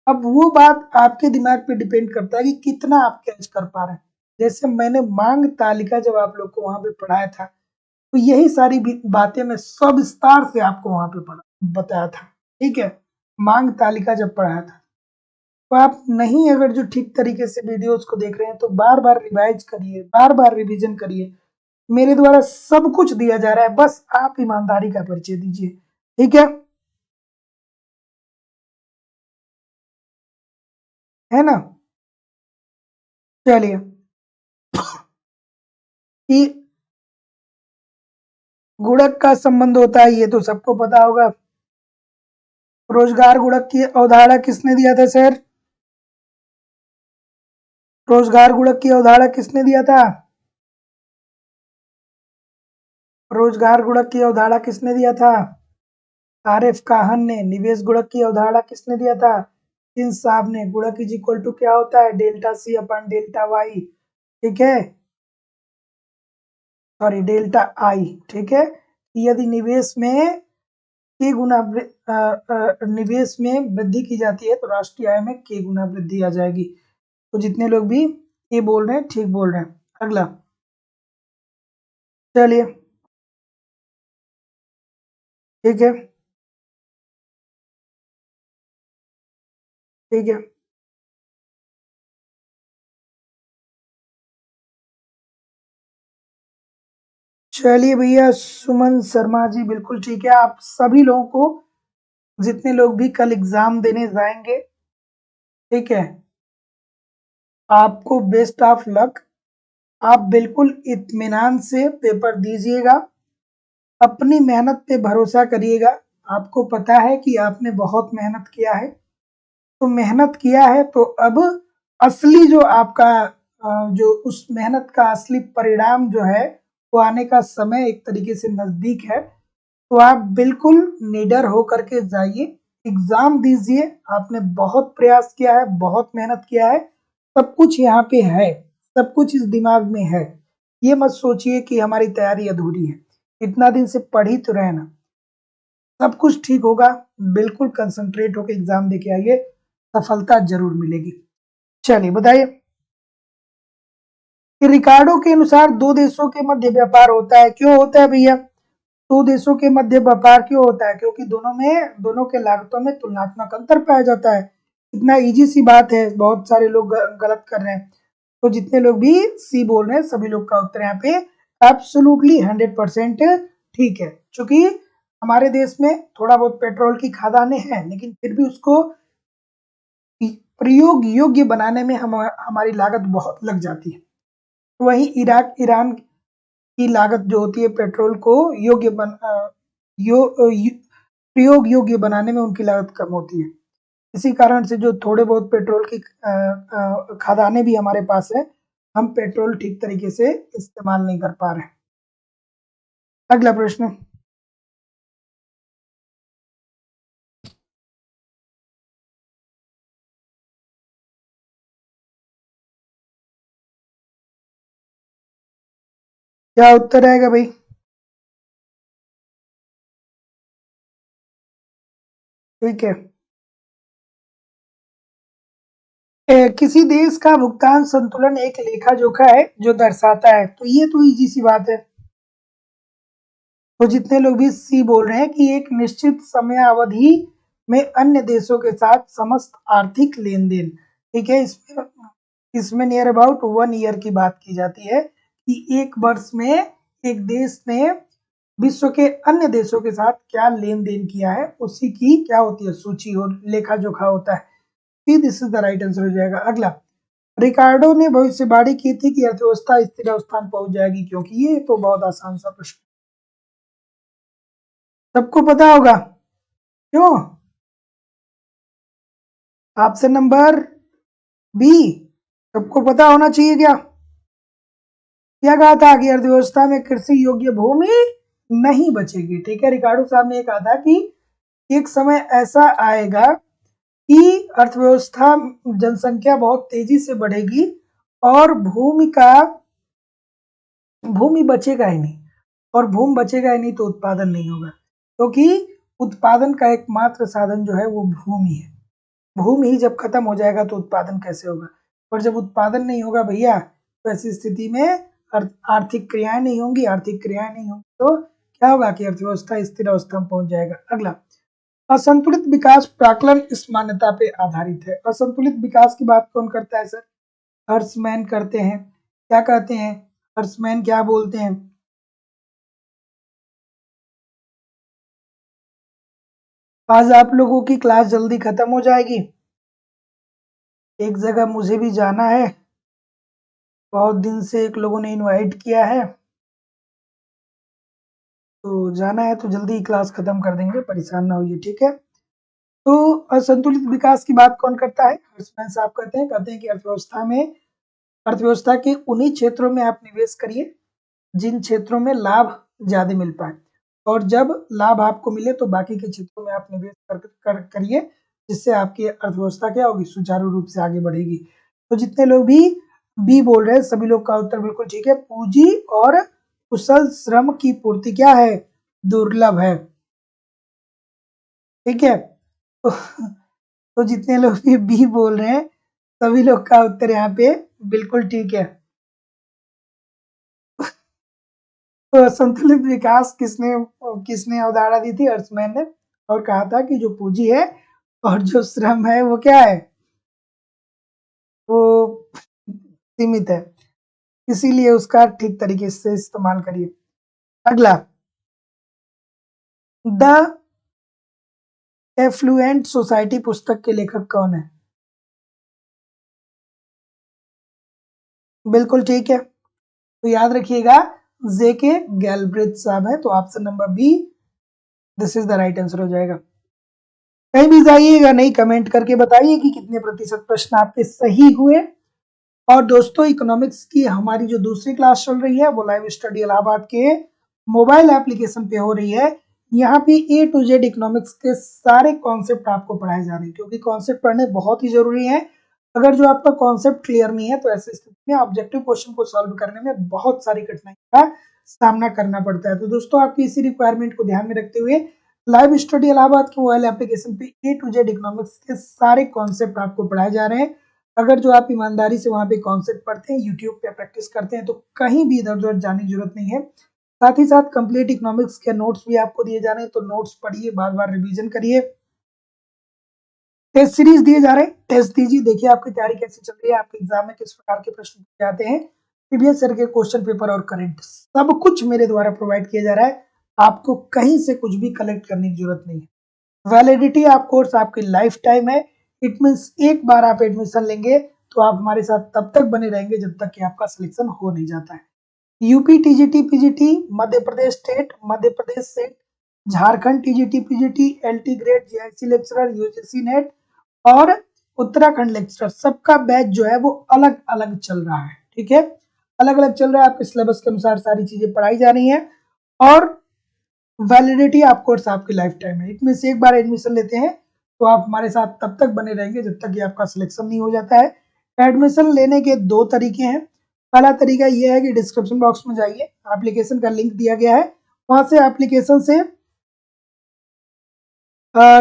अब वो बात आपके दिमाग पे डिपेंड करता है कि कितना आप कैच कर पा रहे हैं। जैसे मैंने मांग तालिका जब आप लोग को वहां पे पढ़ाया था, तो यही सारी बातें मैं सब विस्तार से आपको वहां पे बताया था, ठीक है। मांग तालिका जब पढ़ाया था, तो आप नहीं अगर जो ठीक तरीके से वीडियोस को देख रहे हैं तो बार बार रिवाइज करिए, बार बार रिवीजन करिए। मेरे द्वारा सब कुछ दिया जा रहा है, बस आप ईमानदारी का परिचय दीजिए, ठीक है ना। चलिए, कि गुणक का संबंध होता है ये तो सबको पता होगा। रोजगार गुणक की अवधारणा किसने दिया था सर? रोजगार गुणक की अवधारणा किसने दिया था? रोजगार गुणक की अवधारणा किसने दिया था? आरिफ काहन ने। निवेश गुणक की अवधारणा किसने दिया था? इन साहब ने। गुणक इज इक्वल टू क्या होता है? डेल्टा सी अपन डेल्टा वाई, ठीक है, सॉरी डेल्टा आई, ठीक है। यदि निवेश में के गुना निवेश में वृद्धि की जाती है तो राष्ट्रीय आय में के गुना वृद्धि आ जाएगी। तो जितने लोग भी ये बोल रहे हैं ठीक बोल रहे हैं। अगला, चलिए, ठीक है, ठीक है। चलिए भैया, सुमन शर्मा जी बिल्कुल ठीक है। आप सभी लोगों को, जितने लोग भी कल एग्जाम देने जाएंगे, ठीक है, आपको बेस्ट ऑफ लक। आप बिल्कुल इत्मीनान से पेपर दीजिएगा, अपनी मेहनत पे भरोसा करिएगा। आपको पता है कि आपने बहुत मेहनत किया है, तो मेहनत किया है तो अब असली जो आपका जो उस मेहनत का असली परिणाम जो है वो आने का समय एक तरीके से नजदीक है। तो आप बिल्कुल निडर होकर के जाइए, एग्जाम दीजिए। आपने बहुत प्रयास किया है, बहुत मेहनत किया है, सब कुछ यहाँ पे है, सब कुछ इस दिमाग में है। ये मत सोचिए कि हमारी तैयारी अधूरी है, इतना दिन से पढ़ ही तो रहे ना, सब कुछ ठीक होगा। बिल्कुल कंसंट्रेट होकर एग्जाम देके आइए, सफलता जरूर मिलेगी। चलिए बताइए कि रिकार्डो के अनुसार दो देशों के मध्य व्यापार होता है, क्यों होता है भैया? दो देशों के मध्य व्यापार क्यों होता है? क्योंकि दोनों के लागतों में तुलनात्मक अंतर पाया जाता है। इतना इजी सी बात है, बहुत सारे लोग गलत कर रहे हैं। तो जितने लोग भी सी बोल रहे हैं सभी लोग का उत्तर यहाँ पे एब्सोल्युटली 100% ठीक है। क्योंकि हमारे देश में थोड़ा बहुत पेट्रोल की खदानें हैं, लेकिन फिर भी उसको प्रयोग योग्य बनाने में हमारी लागत बहुत लग जाती है। वहीं इराक ईरान की लागत जो होती है पेट्रोल को प्रयोग योग्य बनाने में उनकी लागत कम होती है। इसी कारण से जो थोड़े बहुत पेट्रोल की खदानें भी हमारे पास है, हम पेट्रोल ठीक तरीके से इस्तेमाल नहीं कर पा रहे। अगला प्रश्न, क्या उत्तर आएगा भाई? ठीक है, किसी देश का भुगतान संतुलन एक लेखा जोखा है जो दर्शाता है। तो ये तो इजी सी बात है। तो जितने लोग भी सी बोल रहे हैं कि एक निश्चित समयावधि में अन्य देशों के साथ समस्त आर्थिक लेन देन, ठीक है। इसमें नियर अबाउट 1 ईयर की बात की जाती है कि एक वर्ष में एक देश ने विश्व के अन्य देशों के साथ क्या लेन देन किया है, उसी की क्या होती है, सूची और लेखा जोखा होता है। This is the right answer हो जाएगा। अगला, रिकार्डो ने भविष्यवाणी की थी कि अर्थव्यवस्था स्थिर अवस्थान पहुंच जाएगी, क्योंकि ये तो बहुत आसान सा प्रश्न सबको पता होगा। क्यों? ऑप्शन नंबर बी सबको पता होना चाहिए क्या? क्या कहा था कि अर्थव्यवस्था में कृषि योग्य भूमि नहीं बचेगी। ठीक है, रिकार्डो साहब ने कहा था कि एक समय ऐसा आएगा कि अर्थव्यवस्था, जनसंख्या बहुत तेजी से बढ़ेगी और भूमि बचेगा ही नहीं, और भूमि बचेगा ही नहीं तो उत्पादन नहीं होगा, क्योंकि उत्पादन का एकमात्र साधन जो है वो भूमि है। भूमि ही जब खत्म हो जाएगा तो उत्पादन कैसे होगा, और जब उत्पादन नहीं होगा भैया तो ऐसी स्थिति में आर्थिक क्रियाएं नहीं होंगी, आर्थिक क्रियाएं नहीं होंगी तो क्या होगा कि अर्थव्यवस्था स्थिर अवस्था में पहुंच जाएगा। अगला, असंतुलित विकास प्राक्कलन इस मान्यता पे आधारित है। असंतुलित विकास की बात कौन करता है सर? हर्समैन करते हैं। क्या कहते हैं हर्समैन, क्या बोलते हैं? आज आप लोगों की क्लास जल्दी खत्म हो जाएगी, एक जगह मुझे भी जाना है, बहुत दिन से एक लोगों ने इनवाइट किया है, तो जाना है तो जल्दी क्लास खत्म कर देंगे, परेशान ना होइए, ठीक है। तो असंतुलित विकास की बात कौन करता है? हर्समैन साहब कहते हैं कि अर्थव्यवस्था के उन्हीं क्षेत्रों में आप निवेश करिए जिन क्षेत्रों में लाभ ज्यादा मिल पाए, और जब लाभ आपको मिले तो बाकी के क्षेत्रों में आप निवेश करिए, जिससे आपकी अर्थव्यवस्था क्या होगी, सुचारू रूप से आगे बढ़ेगी। तो जितने लोग भी बी बोल रहे हैं सभी लोग का उत्तर बिल्कुल ठीक है। पूंजी और कुशल श्रम की पूर्ति क्या है, दुर्लभ है। ठीक है, तो जितने लोग भी बी बोल रहे हैं सभी लोग का उत्तर यहाँ पे बिल्कुल ठीक है। तो संतुलित विकास किसने किसने अवधारणा दी थी? हर्समैन ने, और कहा था कि जो पूंजी है और जो श्रम है वो क्या है, वो सीमित है, इसीलिए उसका ठीक तरीके से इस्तेमाल करिए। अगला, द एफ्लुएंट सोसाइटी पुस्तक के लेखक कौन है? बिल्कुल ठीक है, तो याद रखिएगा जेके गैल्ब्रिथ साहब है, तो option number B this is the right answer हो जाएगा। कहीं भी जाइएगा नहीं, कमेंट करके बताइए कि कितने प्रतिशत प्रश्न आपके सही हुए। और दोस्तों, इकोनॉमिक्स की हमारी जो दूसरी क्लास चल रही है वो लाइव स्टडी इलाहाबाद के मोबाइल एप्लीकेशन पे हो रही है। यहाँ पे ए टू जेड इकोनॉमिक्स के सारे कॉन्सेप्ट आपको पढ़ाए जा रहे हैं, क्योंकि कॉन्सेप्ट पढ़ने बहुत ही जरूरी है। अगर जो आपका कॉन्सेप्ट क्लियर नहीं है तो ऐसी स्थिति में ऑब्जेक्टिव क्वेश्चन को सॉल्व करने में बहुत सारी कठिनाई का सामना करना पड़ता है। तो दोस्तों, आपकी इसी रिक्वायरमेंट को ध्यान में रखते हुए लाइव स्टडी इलाहाबाद के मोबाइल एप्लीकेशन पे ए टू जेड इकोनॉमिक्स के सारे कॉन्सेप्ट आपको पढ़ाए जा रहे हैं। अगर जो आप ईमानदारी से वहाँ पे कॉन्सेप्ट पढ़ते हैं, यूट्यूब पे प्रैक्टिस करते हैं, तो कहीं भी इधर उधर जाने की जरूरत नहीं है। साथ ही साथ कंप्लीट इकोनॉमिक्स के नोट्स भी आपको दिए जा रहे हैं, तो नोट्स पढ़िए, बार बार रिवीजन करिए। टेस्ट सीरीज दिए जा रहे हैं, टेस्ट दीजिए, देखिए आपकी तैयारी कैसे चल रही है, आपके एग्जाम में किस प्रकार के प्रश्न पूछे जाते हैं। प्रीवियस ईयर के क्वेश्चन पेपर और करंट सब कुछ मेरे द्वारा प्रोवाइड किया जा रहा है, आपको कहीं से कुछ भी कलेक्ट करने की जरूरत नहीं है। वैलिडिटी ऑफ कोर्स आपकी लाइफ टाइम है। इट मीन्स एक बार आप एडमिशन लेंगे तो आप हमारे साथ तब तक बने रहेंगे जब तक कि आपका सिलेक्शन हो नहीं जाता है। UP TGT PGT, Madhya Pradesh state, Madhya Pradesh SET, Jharkhand TGT PGT, LT grade, GIC lecturer, UGC NET और उत्तराखंड लेक्चरर, सबका बैच जो है वो अलग अलग चल रहा है। ठीक है, अलग अलग चल रहा है, आपके सिलेबस के अनुसार सारी चीजें पढ़ाई जा रही हैं, और वैलिडिटी ऑफ कोर्स आपकी लाइफ टाइम है। इसमें से एक बार एडमिशन लेते हैं तो आप हमारे साथ तब तक बने रहेंगे जब तक कि आपका सिलेक्शन नहीं हो जाता है। एडमिशन लेने के दो तरीके हैं। पहला तरीका यह है कि डिस्क्रिप्शन बॉक्स में जाइए, एप्लीकेशन का लिंक दिया गया है, वहां से एप्लीकेशन से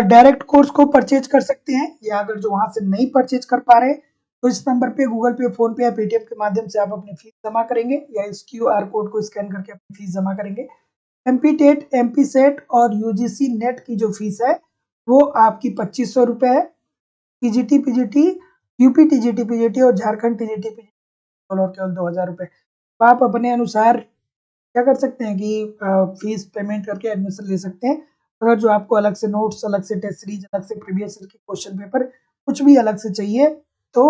डायरेक्ट कोर्स को परचेज कर सकते हैं, या अगर जो वहां से नहीं परचेज कर पा रहे तो इस नंबर पे गूगल पे, फोन पे या पेटीएम के माध्यम से आप अपनी फीस जमा करेंगे, या इस क्यूआर कोड को स्कैन करके अपनी फीस जमा करेंगे। एमपी टेट, एमपी सेट और यूजीसी नेट की जो फीस है वो आपकी 2500 रुपए है। PGT PGT, UP TGT PGT और झारखंड टीजीटी पीजीटी केवल 2000 रुपए। तो आप अपने अनुसार क्या कर सकते हैं कि फीस पेमेंट करके एडमिशन ले सकते हैं। अगर जो आपको अलग से नोट्स, अलग से टेस्ट सीरीज, अलग से प्रीवियस ईयर के क्वेश्चन पेपर कुछ भी अलग से चाहिए तो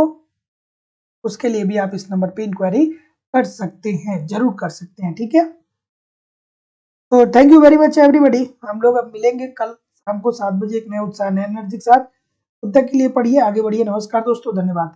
उसके लिए भी आप इस नंबर पे इंक्वायरी कर सकते हैं, जरूर कर सकते हैं। ठीक है, तो thank you very much everybody. हम लोग अब मिलेंगे कल शाम को 7 बजे एक नए उत्साह, नए एनर्जी के साथ। तब तक के लिए पढ़िए, आगे बढ़िए। नमस्कार दोस्तों, धन्यवाद।